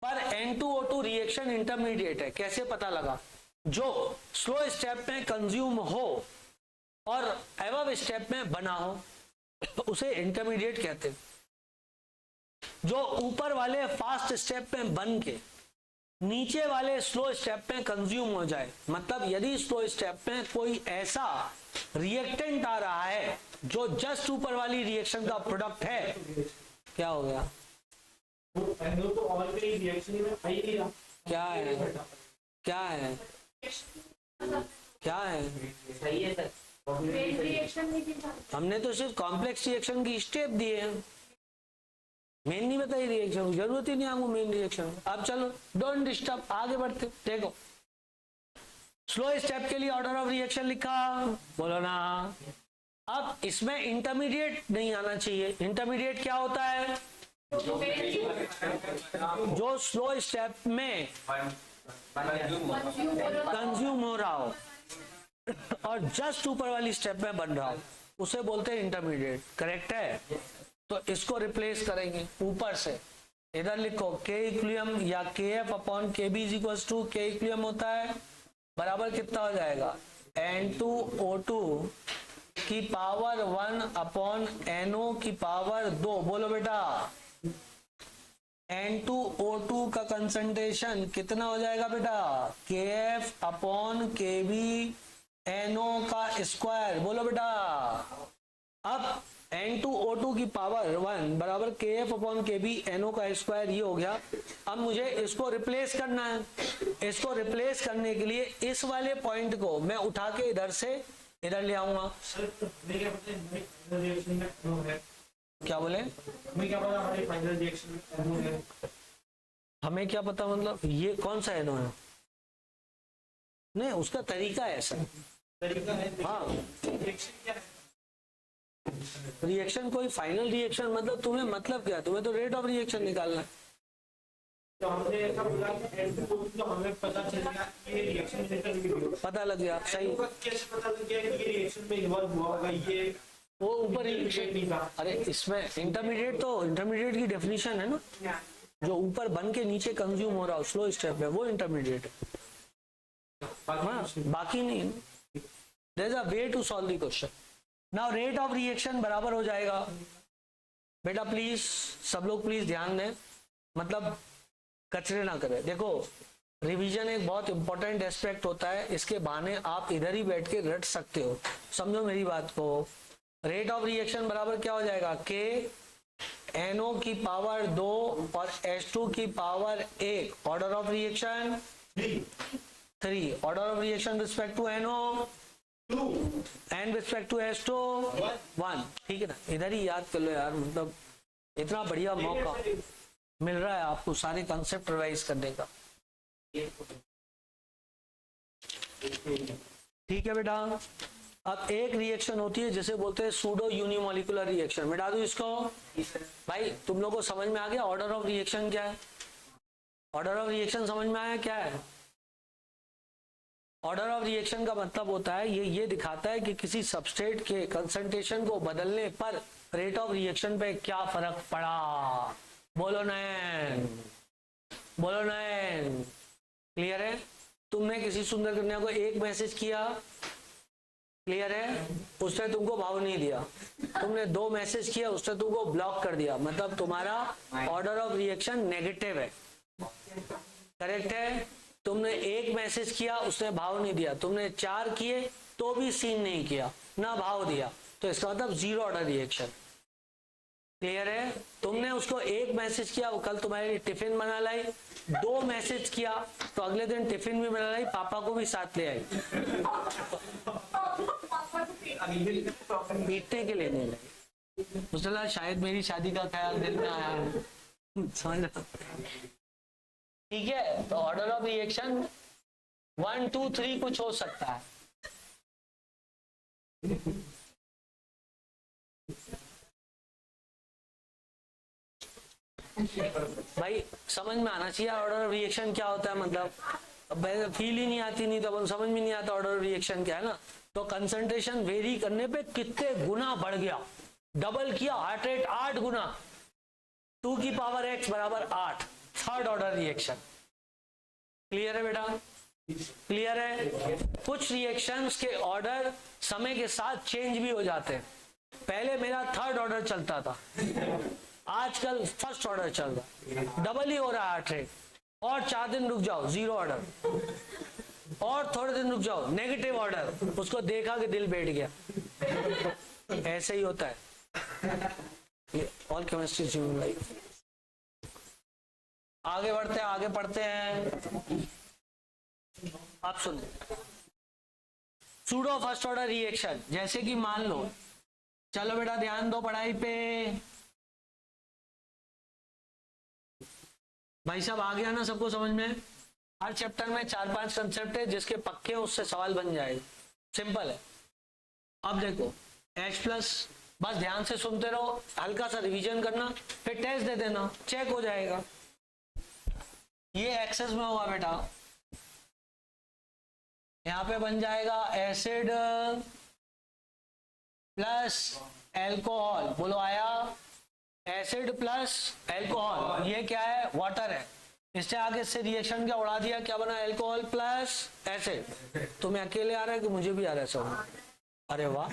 पर N2O2 रिएक्शन इंटरमीडिएट है, कैसे पता लगा? जो स्लो स्टेप में कंज्यूम हो और एवब स्टेप में बना हो। उसे इंटरमीडिएट कहते हैं। जो ऊपर वाले फास्ट स्टेप में बन के नीचे वाले स्लो स्टेप में कंज्यूम हो जाए, मतलब यदि स्लो स्टेप में कोई ऐसा रिएक्टेंट आ रहा है जो जस्ट ऊपर वाली रिएक्शन का प्रोडक्ट है, क्या हो गया? तो और भी रिएक्शन में आ ही नहीं रहा। क्या है? क्या है? क्या है? सही है सर। हमने तो सिर्फ कॉम्प्लेक्स रिएक्शन की स्टेप दिए हैं, मेन नहीं बताई रिएक्शन, जरूरत ही नहीं आपको मेन रिएक्शन। अब चलो डोंट डिस्टर्ब, आगे बढ़ते। देखो स्लो स्टेप के लिए ऑर्डर ऑफ रिएक्शन लिखा, बोलो ना। अब इसमें इंटरमीडिएट नहीं आना चाहिए। इंटरमीडिएट क्या होता है? जो स्लो स्टेप में कंज्यूम हो रहा हो और जस्ट ऊपर वाली स्टेप में बन रहा हो, उसे बोलते हैं इंटरमीडिएट। करेक्ट है? तो इसको रिप्लेस करेंगे ऊपर से, इधर लिखो के इक्विलिब्रियम या के एफ अपॉन के बी इज इक्वल टू के इक्विलिब्रियम होता है बराबर कितना हो जाएगा? N2O2 की पावर 1 अपॉन NO की पावर 2। बोलो बेटा, N2O2 का कंसंट्रेशन कितना हो जाएगा बेटा? KF अपॉन KB NO का स्क्वायर। बोलो बेटा। अब N2O2 की पावर 1 बराबर KF अपॉन KB NO का स्क्वायर, ये हो गया। अब मुझे इसको रिप्लेस करना है। इसको रिप्लेस करने के लिए इस वाले पॉइंट को मैं उठा के इधर से इधर ले आऊंगा। क्या बोले? हमें क्या पता, मतलब ये कौन सा NO है? नहीं, उसका तरीका है ऐसा। हाँ, रिएक्शन कोई फाइनल रिएक्शन, मतलब तुम्हें मतलब क्या? तुम्हें तो रेट ऑफ रिएक्शन निकालना है। तो हमने ऐसा बोला कि हमें पता चल गया ये रिएक्शन पता लग गया। सही। कैसे पता लग गया कि ये रिएक्शन में इन्वॉल्व हुआ होगा? ये वो ऊपर ही। अरे इसमें इंटरमीडिएट, तो इंटरमीडिएट की डेफिनेशन है ना, जो ऊपर बन के नीचे कंज्यूम हो रहा हो स्लो स्टेप में, वो इंटरमीडिएट है। हाँ, बाकी नहीं। There is a way to solve the question. Now rate of reaction बराबर हो जाएगा बेटा, प्लीज सब लोग प्लीज ध्यान दें, मतलब कचरे ना करें। देखो रिवीजन एक बहुत इंपॉर्टेंट एस्पेक्ट होता है, इसके बहाने आप इधर ही बैठ के रट सकते हो। समझो मेरी बात को। रेट ऑफ रिएक्शन बराबर क्या हो जाएगा? के NO की पावर 2 और H2 की power 1। Order of reaction 3। Order of reaction respect to NO 2 and respect to H2 1। ठीक है ना? इधर ही याद कर लो यार, मतलब इतना बढ़िया मौका मिल रहा है आपको सारे कंसेप्ट रिवाइज करने का। ठीक है बेटा। अब एक रिएक्शन होती है जिसे बोलते हैं सूडो यूनिमोलिकुलर रिएक्शन। मिटा दो इसको। भाई तुम लोगों को समझ में आ गया ऑर्डर ऑफ रिएक्शन क्या है? ऑर्डर ऑफ रिएक्शन समझ में आया क्या है? ऑर्डर ऑफ रिएक्शन का मतलब होता है ये दिखाता है कि किसी सबस्ट्रेट के कंसंट्रेशन को बदलने पर रेट ऑफ रिएक्शन पे क्या फर्क पड़ा। बोलो नैन, बोलो नैन। क्लियर है? तुमने किसी सुंदर कन्या को एक मैसेज किया, क्लियर है, उसने तुमको भाव नहीं दिया। तुमने 2 मैसेज किया, उसने तुमको ब्लॉक कर दिया, मतलब तुम्हारा ऑर्डर ऑफ रिएक्शन नेगेटिव है। करेक्ट है? तुमने 1 मैसेज किया, उसने भाव नहीं दिया। तुमने 4 किए तो भी सीन नहीं किया, ना भाव दिया, तो इसका मतलब 0 ऑर्डर रिएक्शन। क्लियर है? तुमने उसको 1 मैसेज किया, वो कल तुम्हारे लिए टिफिन बना लाई। 2 मैसेज किया तो अगले दिन टिफिन भी बना लाई, पापा को भी साथ ले आई। पीटने के लिए नहीं लगे, मुझे लगा शायद मेरी शादी का ख्याल दिल में आया है। समझ रहा? ठीक है, तो ऑर्डर ऑफ रिएक्शन 1 2 3 कुछ हो सकता है। भाई समझ में आना चाहिए ऑर्डर ऑफ रिएक्शन क्या होता है, मतलब फील ही नहीं आती, नहीं तो समझ में नहीं आता ऑर्डर ऑफ रिएक्शन क्या है ना। तो कंसंट्रेशन वेरी करने पे कितने गुना बढ़ गया, डबल किया, हार्ट रेट 8 गुना, 2 की पावर x बराबर 8, थर्ड ऑर्डर रिएक्शन। क्लियर है बेटा? क्लियर है? कुछ रिएक्शंस के ऑर्डर समय के साथ चेंज भी हो जाते हैं। पहले मेरा थर्ड ऑर्डर चलता था, आजकल फर्स्ट ऑर्डर चल रहा है, डबल ही हो रहा है ट्रेड। और 4 दिन रुक जाओ, जीरो ऑर्डर, और थोड़े दिन रुक जाओ, नेगेटिव ऑर्डर, उसको देखा कि दिल बैठ गया। ऐसे ही होता है ऑल केमिस्ट्री ह्यूमन लाइफ। आगे बढ़ते हैं, आगे पढ़ते हैं। आप सुनो, सूडो फर्स्ट ऑर्डर रिएक्शन, जैसे कि मान लो, चलो बेटा ध्यान दो पढ़ाई पे। भाई साहब आ गया ना सबको समझ में? हर चैप्टर में 4-5 कंसेप्ट है, जिसके पक्के हैं उससे सवाल बन जाएगा, सिंपल है। अब देखो H+, बस ध्यान से सुनते रहो, हल्का सा रिवीजन करना, फिर टेस्ट दे देना, चेक हो जाएगा। ये एक्सेस में हुआ बेटा, यहाँ पे बन जाएगा एसिड प्लस एल्कोहल, बोलो आया? एसिड प्लस एल्कोहल, ये क्या है? वाटर है। इससे आगे से रिएक्शन क्या उड़ा दिया, क्या बना? Alcohol plus acid. तुम्हें अकेले आ रहा है कि मुझे भी आ रहा है सब? अरे वाह,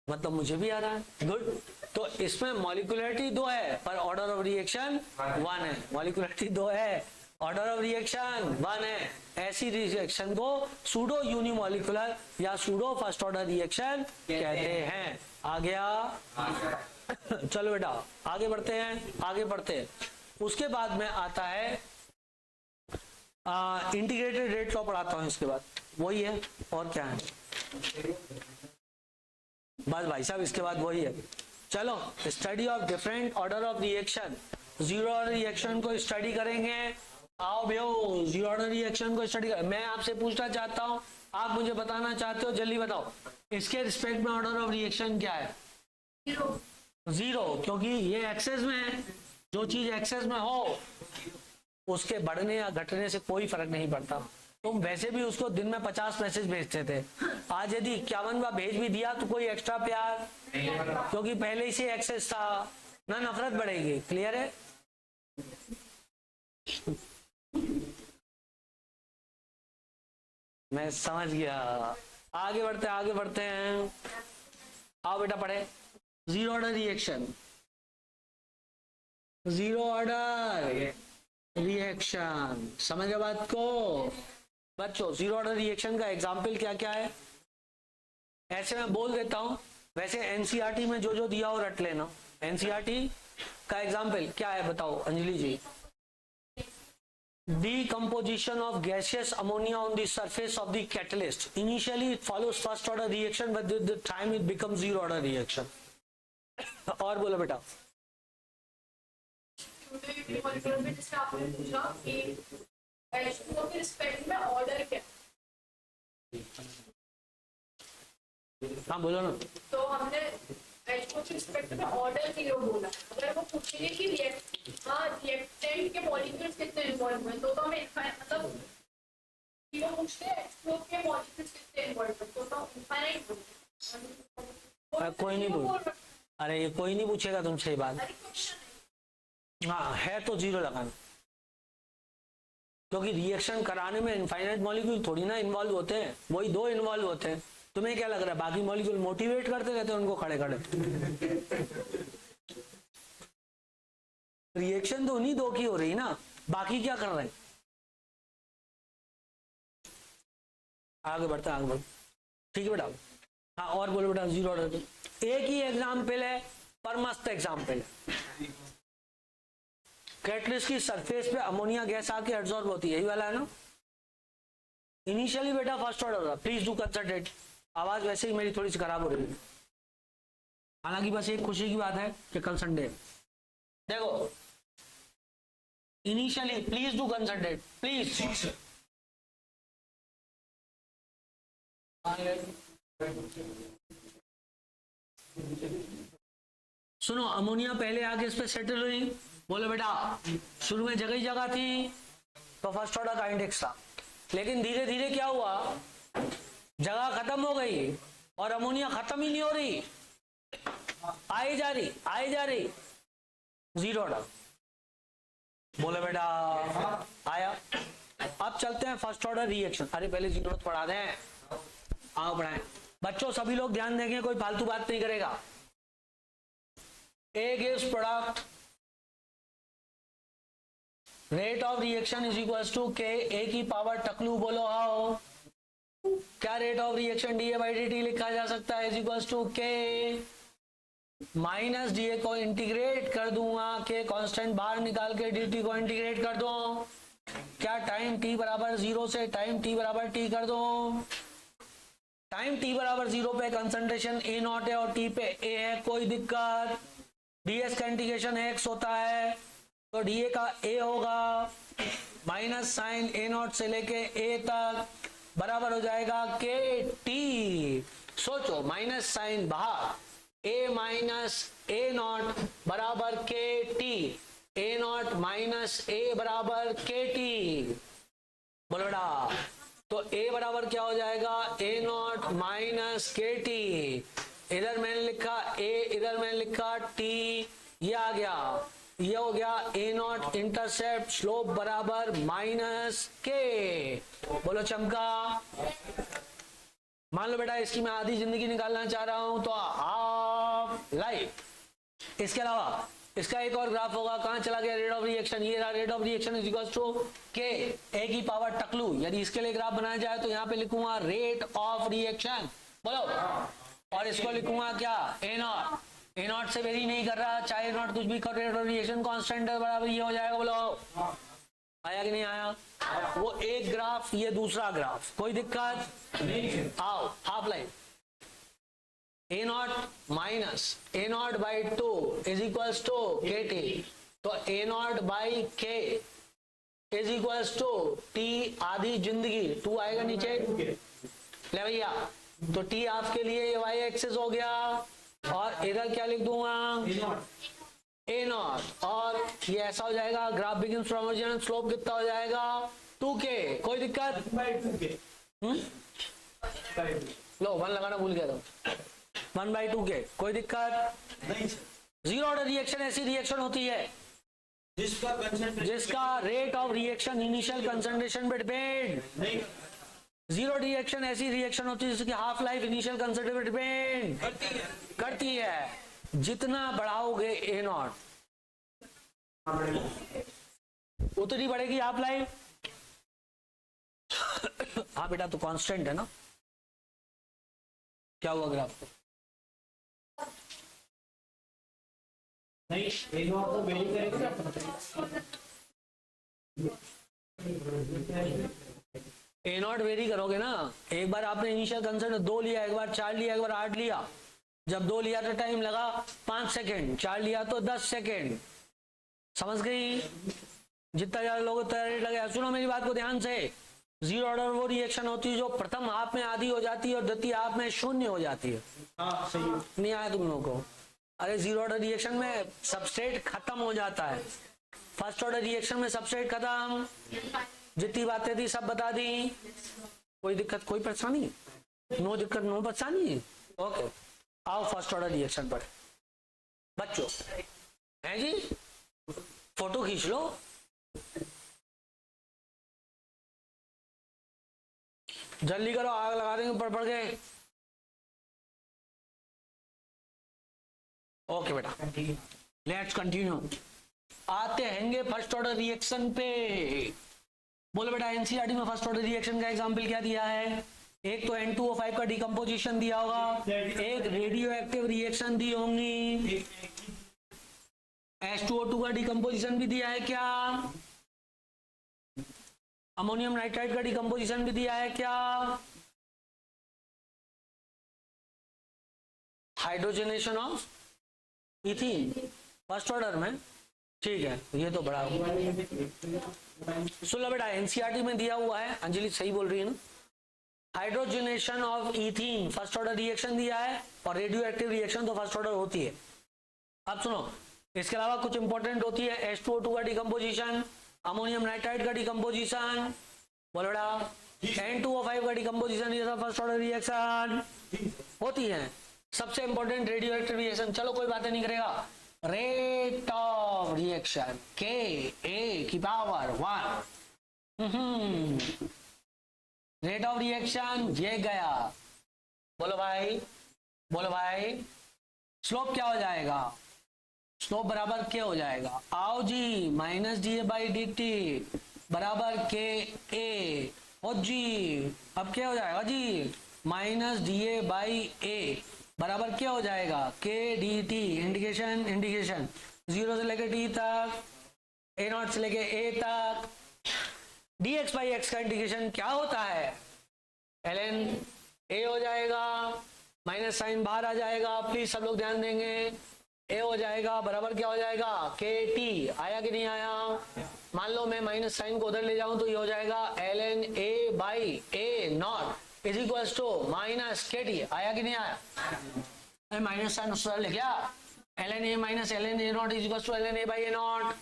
मतलब मुझे भी आ रहा है, गुड। तो इसमें मॉलिक्यूलरिटी 2 है पर ऑर्डर ऑफ रिएक्शन 1 है। मॉलिक्यूलरिटी 2 है, ऑर्डर ऑफ रिएक्शन 1 है। ऐसी रिएक्शन को सूडो यूनिमॉलिक्यूलर या सूडो फर्स्ट ऑर्डर रिएक्शन कहते हैं। आ गया? चलो बेटा आगे बढ़ते हैं, आगे बढ़ते हैं। उसके बाद में आता है इंटीग्रेटेड रेट लॉ पढ़ाता हूं, इसके बाद वही है और क्या है, बस भाई साहब इसके बाद वही है। चलो, study of different order of reaction, zero order reaction को स्टडी करेंगे। आओ भैया, जीरो ऑर्डर रिएक्शन को स्टडी कर। मैं आपसे पूछना चाहता हूं, आप मुझे बताना चाहते हो, जल्दी बताओ, इसके रिस्पेक्ट में ऑर्डर ऑफ रिएक्शन क्या है? जीरो, क्योंकि ये एक्सेस में है। जो चीज एक्सेस में हो उसके बढ़ने या घटने से कोई फर्क नहीं पड़ता। तुम वैसे भी उसको दिन में 50 मैसेज भेजते थे, आज यदि 51वां भेज भी दिया तो कोई एक्स्ट्रा प्यार, क्योंकि पहले ही से एक्सेस था, ना नफरत बढ़ेगी। क्लियर है? मैं समझ गया। आगे बढ़ते हैं, आगे बढ़ते हैं। आओ बेटा पढ़े, zero order reaction, zero order reaction, समझ गए बात को बच्चों? जीरो ऑर्डर रिएक्शन का एग्जाम्पल क्या क्या है, ऐसे मैं बोल देता हूं, वैसे एनसीईआरटी में जो जो दिया हो रट लेना। एनसीईआरटी का एग्जाम्पल क्या है बताओ अंजलि जी? Decomposition of gaseous ammonia on the surface of the catalyst. Initially it follows first order reaction, but with the time it becomes zero order reaction. और बोलो बेटा। जैसे आपने पूछा कि H2O के रिस्पेक्ट में ऑर्डर क्या, हाँ बोलो ना। तो हमने H2O के रिस्पेक्ट में ऑर्डर जीरो बोला। अगर वो पूछेंगे कि रिएक्टेंट के मॉलिक्यूल्स कितने इन्वॉल्व हैं, तो हमें मतलब वो पूछते हैं H2O के मॉलिक्यूल्स कितने इन्वॉल्व हैं, तो इनफाइनाइट बोलते। कोई नहीं बोल, अरे ये कोई नहीं पूछेगा तुमसे ये बात। हाँ है तो जीरो लगाना, क्योंकि रिएक्शन कराने में इनफाइनाइट मॉलिक्यूल थोड़ी ना इन्वॉल्व होते हैं, वही 2 इन्वॉल्व होते हैं। तुम्हें क्या लग रहा है बाकी मॉलिक्यूल मोटिवेट करते रहते हैं उनको खड़े खड़े? रिएक्शन तो उन्हीं 2 की हो रही ना, बाकी क्या कर रहे हैं? आगे बढ़ते, आगे बढ़ते, ठीक है बेटा। हाँ और बोलो बेटा, जीरो ऑर्डर एक ही एग्जाम्पल है पर मस्त एग्जाम्पल है। कैटलिस्ट की सरफेस पे अमोनिया गैस आके एब्जॉर्ब होती है, यही वाला है ना। इनिशियली बेटा फर्स्ट ऑर्डर था, प्लीज डू कंसंट्रेट। आवाज वैसे ही मेरी थोड़ी सी खराब हो रही है, हालांकि बस एक खुशी की बात है कि कल संडे है। देखो initially please do concentrate please. सुनो, अमोनिया पहले आके इस पे सेटल हुई, बोलो बेटा शुरू में जगह ही जगह थी तो फर्स्ट ऑर्डर का इंडेक्स था, लेकिन धीरे धीरे क्या हुआ, जगह खत्म हो गई और अमोनिया खत्म ही नहीं हो रही, आई जा रही, जीरो ऑर्डर। बोले बेटा आया। अब चलते हैं फर्स्ट ऑर्डर रिएक्शन। अरे पहले जीरो पढ़ा दें, आओ पढ़ाएं बच्चों, सभी लोग ध्यान देंगे, कोई फालतू बात नहीं करेगा। A gives product, rate of reaction is equals to K, A की पावर टकलू बोलो आओ, क्या rate of reaction D A by D T लिखा जा सकता है, इज इक्वल्स टू के माइनस डी ए को इंटीग्रेट कर दूंगा, के कांस्टेंट बाहर निकाल के डी टी को इंटीग्रेट कर दो, क्या टाइम टी बराबर 0 से टाइम टी बराबर टी कर दो, टाइम टी बराबर 0 पे कंसंट्रेशन ए नॉट है और टी पे ए है, कोई दिक्कत, डीएस का इंटीग्रेशन एक्स होता है तो डीए का ए होगा, माइनस साइन ए नॉट से लेके ए तक बराबर हो जाएगा के टी, सोचो माइनस साइन बाहर, ए माइनस ए नॉट बराबर के टी, ए नॉट माइनस ए बराबर के टी, बोलो बेटा, तो ए बराबर क्या हो जाएगा, ए नॉट माइनस के टी, इधर मैंने लिखा ए, इधर मैंने लिखा टी, ये आ गया, ये हो गया ए नॉट इंटरसेप्ट स्लोप बराबर माइनस के, बोलो चमका। मान लो बेटा इसकी मैं आधी जिंदगी निकालना चाह रहा हूं तो हाफ लाइफ, इसके अलावा इसका एक और ग्राफ होगा, कहां चला गया रेट ऑफ रिएक्शन, ये रहा rate of reaction is equal to के ए की पावर टकलू, यदि इसके लिए ग्राफ बनाया जाए तो यहाँ पे लिखूंगा रेट ऑफ रिएक्शन, बोलो, और इसको लिखूंगा क्या, ए नॉट, ए नॉट से वेरी नहीं कर रहा, चाहे नॉट कुछ भी कर, रेट ऑफ रिएक्शन कांस्टेंट है बराबर ये हो जाएगा, बोलो आया कि नहीं आया, वो एक ग्राफ ये दूसरा ग्राफ, कोई दिक्कत, आओ half life, a not minus A not by two is equals to के टी, तो a not by k is equals to t आधी जिंदगी, टू आएगा नीचे, ले भैया, तो टी आपके लिए ये वाई एक्सेस हो गया, और इधर क्या लिख दूंगा, ए नॉट, और ये ऐसा हो जाएगा, graph begins from origin, slope कितना हो जाएगा 2k, कोई दिक्कत, लो 1 लगाना भूल गया तो 1/2k, कोई दिक्कत नहीं, जीरो ऑर्डर रिएक्शन ऐसी रिएक्शन होती है जिसका rate of reaction initial concentration पे डिपेंड नहीं जीरो रिएक्शन ऐसी रिएक्शन होती है जिसकी हाफ लाइफ इनिशियल कंसंट्रेशन पे डिपेंड करती है, जितना बढ़ाओगे ए नॉट उतनी बढ़ेगी हाफ लाइफ, हाँ बेटा तो कांस्टेंट है ना, क्या हुआ ग्राफ को, नहीं, एक बार तो वेरी करेंगे, ए नॉट वेरी करोगे ना, एक बार आपने इनिशियल कंसर्ट 2 लिया, एक बार 4 लिया, एक बार 8 लिया, जब 2 लिया तो टाइम लगा 5 सेकेंड, 4 लिया तो 10 सेकेंड, समझ गई, जितना ज्यादा लोगों उतना रेट लगेगा। सुनो मेरी बात को ध्यान से, जीरो ऑर्डर वो रिएक्शन होती है जो प्रथम हाफ में आधी हो जाती है और द्वितीय हाफ में शून्य हो जाती है, हाँ सही है, नहीं आया तुम लोगों को, अरे जीरो ऑर्डर रिएक्शन में सबस्ट्रेट खत्म हो जाता है, फर्स्ट ऑर्डर रिएक्शन में सबस्ट्रेट खत्म, जितनी बातें थी सब बता दी, कोई दिक्कत कोई परेशानी, नो दिक्कत नो परेशानी, ओके, आओ फर्स्ट ऑर्डर रिएक्शन पर बच्चों, हैं जी, फोटो खींच लो, जल्दी करो, आग लगा देंगे पढ़ पढ़ के, ओके बेटा लेट्स कंटिन्यू, आते हैंगे फर्स्ट ऑर्डर रिएक्शन पे, बोलो बेटा एनसीईआरटी में फर्स्ट ऑर्डर रिएक्शन का एग्जांपल क्या दिया है, एक तो N2O5 का डिकम्पोजिशन दिया होगा, एक रेडियो एक्टिव रिएक्शन दी होंगी, H2O2 का डिकम्पोजिशन भी दिया है क्या, अमोनियम नाइट्राइड का डिकम्पोजिशन भी दिया है क्या, hydrogenation of ethene first order में, ठीक है, ये तो बड़ा सुन लो बेटा, एनसीईआरटी में दिया हुआ है, अंजलि सही बोल रही है ना, hydrogenation of ethene first order reaction दिया है और रेडियो एक्टिव रिएक्शन तो फर्स्ट ऑर्डर होती है। अब सुनो, इसके अलावा कुछ इंपॉर्टेंट होती है, H2O2 का डिकम्पोजिशन, अमोनियम नाइट्राइड का डिकम्पोजिशन, बोलो बेटा N2O5 का डिकम्पोजिशन, ये सब फर्स्ट ऑर्डर रिएक्शन होती है। सबसे इंपॉर्टेंट रेडियो एक्टिव रिएक्शन, चलो कोई बातें नहीं करेगा, रेट ऑफ रिएक्शन के ए की पावर 1, रेट ऑफ रिएक्शन ये गया, बोलो भाई, बोलो भाई, स्लोप क्या हो जाएगा, स्लोप बराबर क्या हो जाएगा, आओ जी, minus D A by D T बराबर के ए, और जी अब क्या हो जाएगा जी, minus D A by A बराबर क्या हो जाएगा, के डी टी, इंडिकेशन इंडिकेशन, 0 से लेके टी तक, ए नॉट से लेके ए तक, डी एक्स बाई एक्स का इंडिकेशन क्या होता है, एल एन ए हो जाएगा, माइनस साइन बाहर आ जाएगा, प्लीज सब लोग ध्यान देंगे, ए हो जाएगा बराबर क्या हो जाएगा, के टी, आया कि नहीं आया, मान लो मैं माइनस साइन को उधर ले जाऊं तो ये हो जाएगा l n a by A not is equal to minus के टी, आया कि नहीं आया, माइनस साइन उस तरह ले गया, l n a minus l n a not is equal to l n a by A not,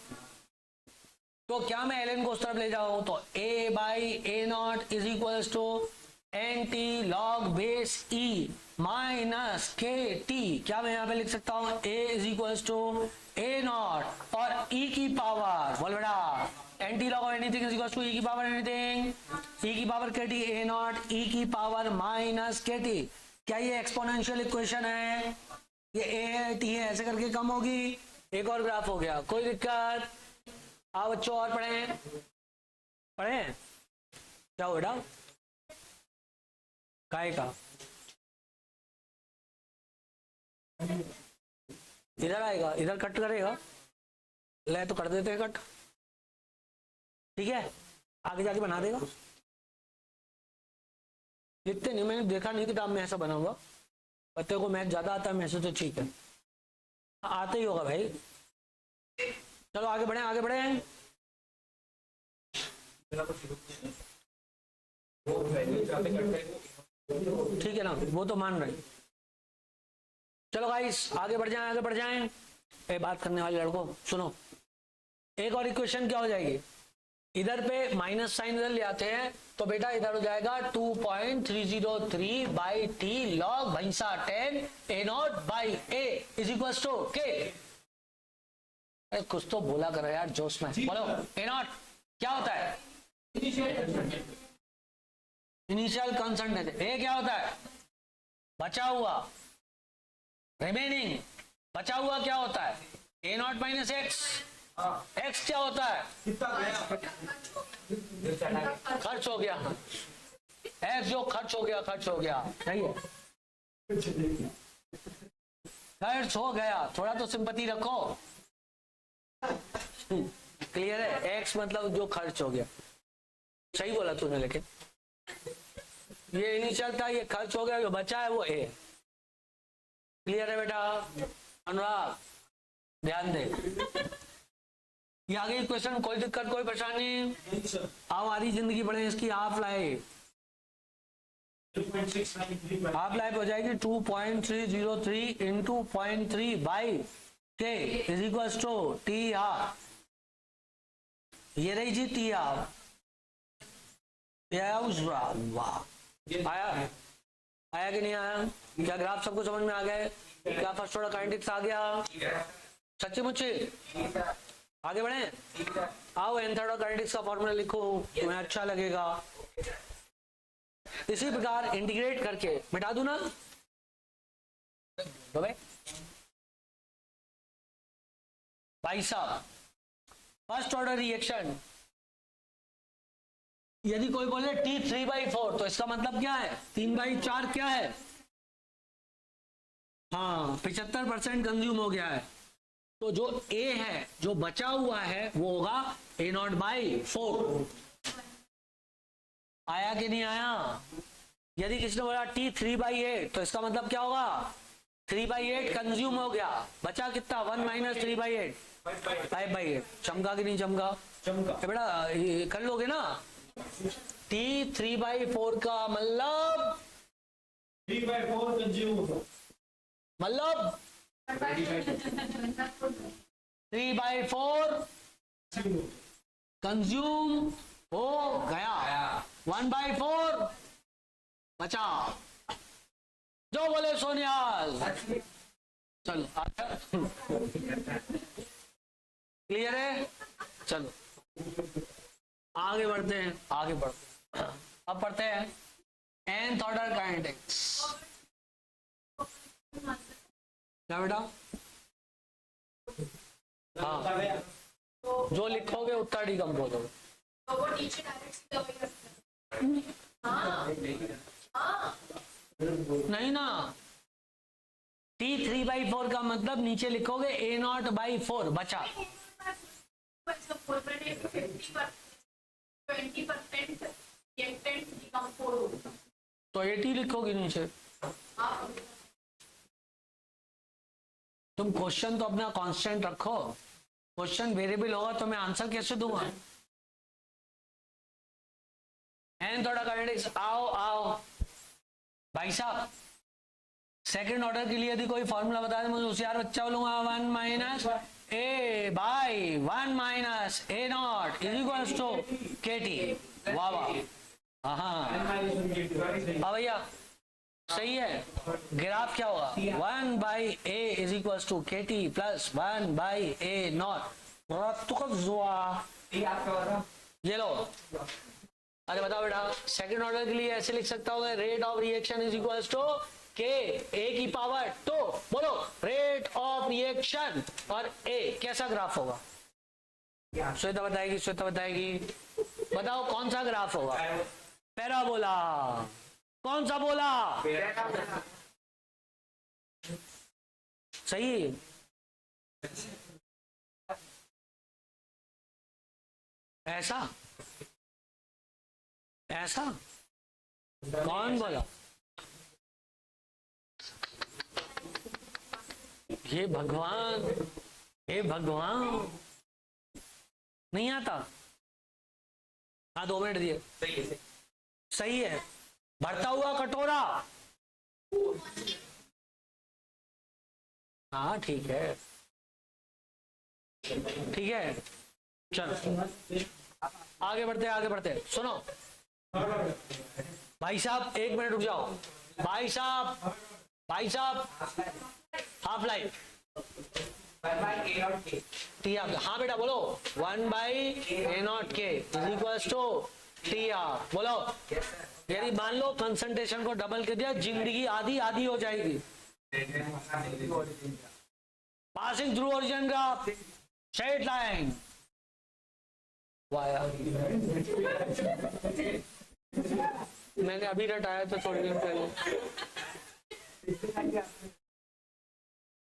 तो क्या मैं एल एन को उस तरफ ले जाऊं तो A by A not is equal to anti log base E minus के टी, क्या मैं यहाँ पे लिख सकता हूँ, A is equal to A naught और ई की पावर, बोल बेटा, anti log of anything is equal to E की पावर एनीथिंग, ई की पावर के टी, ए नॉट ई की पावर माइनस के टी, क्या ये एक्सपोनेंशियल इक्वेशन है, ये ए है टी है, ऐसे करके कम होगी, एक और ग्राफ हो गया, कोई दिक्कत, आओ बच्चों और पढ़ें, पढ़ें, क्या हो बेटा, काय का इधर आएगा, इधर कट करेगा, ले तो कर देते हैं कट, ठीक है, आगे जाके बना देगा, लिखते नहीं, मैंने देखा नहीं किताब में ऐसा बना हुआ, बच्चे को मैथ ज्यादा आता है मैथ से तो ठीक है, आता ही होगा भाई, चलो आगे बढ़े आगे बढ़े, ठीक है ना, वो तो मान रहे, चलो गाइस आगे बढ़ जाएं, आगे बढ़ जाएं, ए बात करने वाले लड़कों सुनो, एक और इक्वेशन क्या हो जाएगी, इधर पे माइनस साइन इधर ले आते हैं तो बेटा इधर हो जाएगा 2.303 by T log base 10 A not by A is equal to K, अरे कुछ तो बोला करो यार जोश में, बोलो ए नॉट क्या होता है, इनिशियल कांस्टेंट है, ए क्या होता है, बचा हुआ, रिमेनिंग, बचा हुआ क्या होता है, ए नॉट माइनस एक्स, एक्स क्या होता है, खर्च हो गया, एक्स जो खर्च हो गया, खर्च हो गया, सही है, खर्च हो गया, थोड़ा तो सिंपैथी रखो, क्लियर है, एक्स मतलब जो खर्च हो गया, सही बोला तूने, लेकिन ये इनिशियल था, ये खर्च हो गया, जो बचा है वो ए, क्लियर है बेटा, अनुराग ध्यान दे, ये आगे क्वेश्चन, कोई दिक्कत कोई परेशानी, आओ आधी जिंदगी बढ़े, इसकी हाफ लाइफ, हाफ लाइफ हो जाएगी 2.303 into 0.3 by k is equal to T half, ये रही जी टी हाफ, वाह आया, आया कि नहीं आया, क्या ग्राफ सबको समझ में आ गए, क्या फर्स्ट ऑर्डर काइनेटिक्स आ गया, सच्ची मुच्ची, आगे बढ़े, आओ एन थर्ड ऑर्डर काइनेटिक्स का फॉर्मूला लिखो, तुम्हें अच्छा लगेगा, इसी प्रकार इंटीग्रेट करके मिटा दूं ना, भाई साहब फर्स्ट ऑर्डर रिएक्शन, यदि कोई बोले T3/4 तो इसका मतलब क्या है, 3/4 क्या है, हाँ 75% कंज्यूम हो गया है, तो जो A है जो बचा हुआ है वो होगा A0/4, आया कि नहीं आया, यदि किसी ने बोला T3/8 तो इसका मतलब क्या होगा, 3/8 कंज्यूम हो गया, बचा कितना 1 माइनस 3/8 5/8, चमका कि नहीं चमका, चमका बेटा, कर लोगे ना, T3/4 का मतलब 3/4 कंज्यूम, मतलब 3/4 कंज्यूम हो गया, 1/4 बचा, जो बोले सोनियाल, चलो क्लियर है, चलो आगे बढ़ते हैं, आगे बढ़ते हैं, अब पढ़ते हैं nth ऑर्डर काइनेटिक्स, क्या बेटा जो लिखोगे उतना डिकम्पोज होगा। तो वो नीचे डायरेक्ट सीधा वही रखता है। हाँ हाँ नहीं ना, T3/4 का मतलब नीचे लिखोगे A0/4 बचा। 20% रिएक्टेंट डिकम्पोज होगा। तो 80 लिखोगे नीचे। हाँ तुम क्वेश्चन तो अपना कांस्टेंट रखो, क्वेश्चन वेरिएबल होगा तो मैं आंसर कैसे दूंगा। एन थोड़ा काइनेटिक्स, आओ आओ भाई साहब, सेकंड ऑर्डर के लिए यदि कोई फॉर्मूला बता दे मुझे होशियार बच्चा बोलूंगा 1 minus a by 1 minus A not is equals to के टी। वाह वाह, हाँ भैया सही है। ग्राफ क्या होगा 1 by A is equals to के T plus 1 by A naught. ये लो, अरे बताओ बेटा, सेकंड ऑर्डर के लिए ऐसे लिख सकता हूँ rate of reaction is equals to के ए की पावर। तो बोलो रेट ऑफ रिएक्शन और ए कैसा ग्राफ होगा? श्वेता बताएगी, श्वेता बताएगी, बताओ कौन सा ग्राफ होगा? पैराबोला। कौन सा बोला? सही। ऐसा ऐसा कौन बोला? हे भगवान, हे भगवान, नहीं आता। हाँ 2 मिनट दिए। सही है। भरता हुआ कटोरा। हाँ ठीक है, ठीक है, चलो आगे बढ़ते आगे बढ़ते। सुनो भाई साहब, 1 मिनट रुक जाओ। भाई साहब, भाई साहब, हाफ लाइफ टी आप। हाँ बेटा बोलो 1 बाई ए नॉट के इज इक्वल्स टू टी आप। बोलो यदि मान लो कंसंट्रेशन को डबल कर दिया, जिंदगी आधी आधी हो जाएगी। Passing through origin graph, straight line. मैंने अभी रटाया तो थोड़ी देर पहले।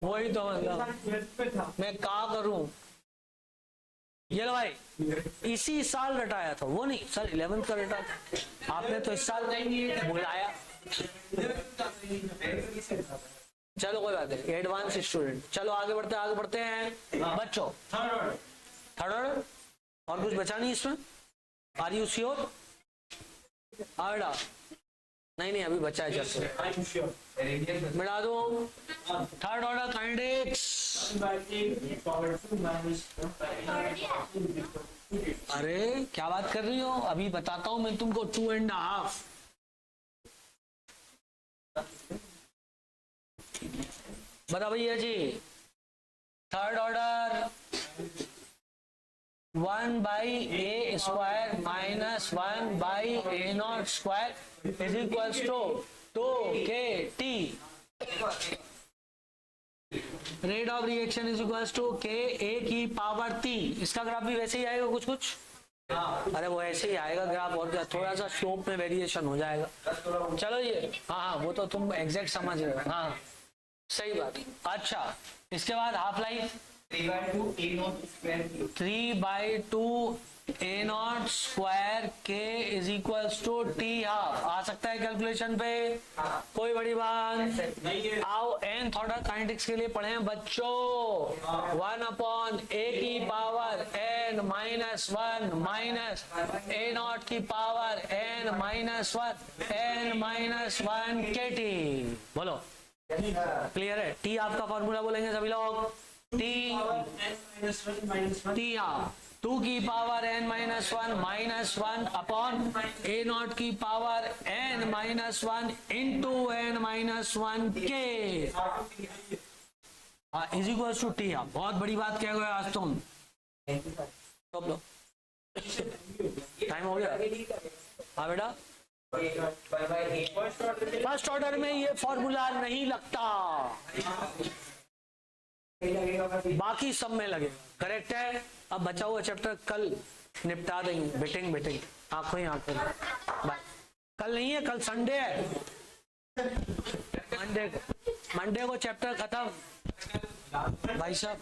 वही तो मतलब मैं क्या करूं। ये लो भाई, इसी साल रटाया था वो, नहीं सर 11th का रटा था आपने, तो इस साल बुलाया। चलो कोई बात नहीं, एडवांस स्टूडेंट। चलो आगे बढ़ते हैं बच्चों। थर्ड ऑर्डर और कुछ बचा नहीं इसमें? Are you sure? आड़ा नहीं अभी बचा है। चल मिला दो। Third order kinetics. अरे क्या बात कर रही हो, अभी बताता हूं मैं तुमको। 2.5 बता भैया जी। Third order 1 by A square minus 1 by A naught square is equals to 2KT। Rate of reaction is equals to के ए की पावर T। इसका ग्राफ भी वैसे ही आएगा कुछ कुछ। अरे वो ऐसे ही आएगा ग्राफ, और क्या, थोड़ा सा स्लोप में वेरिएशन हो जाएगा। चलो ये हाँ वो तो तुम एग्जैक्ट समझ रहे हो। हाँ सही बात। अच्छा इसके बाद half life 3/2 A naught square K is equals to T half. आ सकता है कैलकुलेशन पे, कोई बड़ी बात। आओ एन ऑर्डर काइनेटिक्स के लिए पढ़े बच्चों। 1/a की पावर n माइनस 1 माइनस ए नॉट की power n minus 1 n minus 1 K T. बोलो क्लियर है? टी आपका फॉर्मूला बोलेंगे सभी लोग। टी आप 2 की power n minus 1 minus 1 upon A naught की power n minus 1 into n minus 1 K is equal to T. आप बहुत बड़ी बात कह गए आज तुम। टाइम हो गया। हाँ बेटा, फर्स्ट ऑर्डर में ये फॉर्मूला नहीं लगता, बाकी सब में लगेगा। करेक्ट है? अब बचा हुआ चैप्टर कल निपटा देंगे, बैठेंगे आंखों ही आंखों में। बाय। कल नहीं है, कल संडे है, मंडे को चैप्टर खत्म भाई साहब।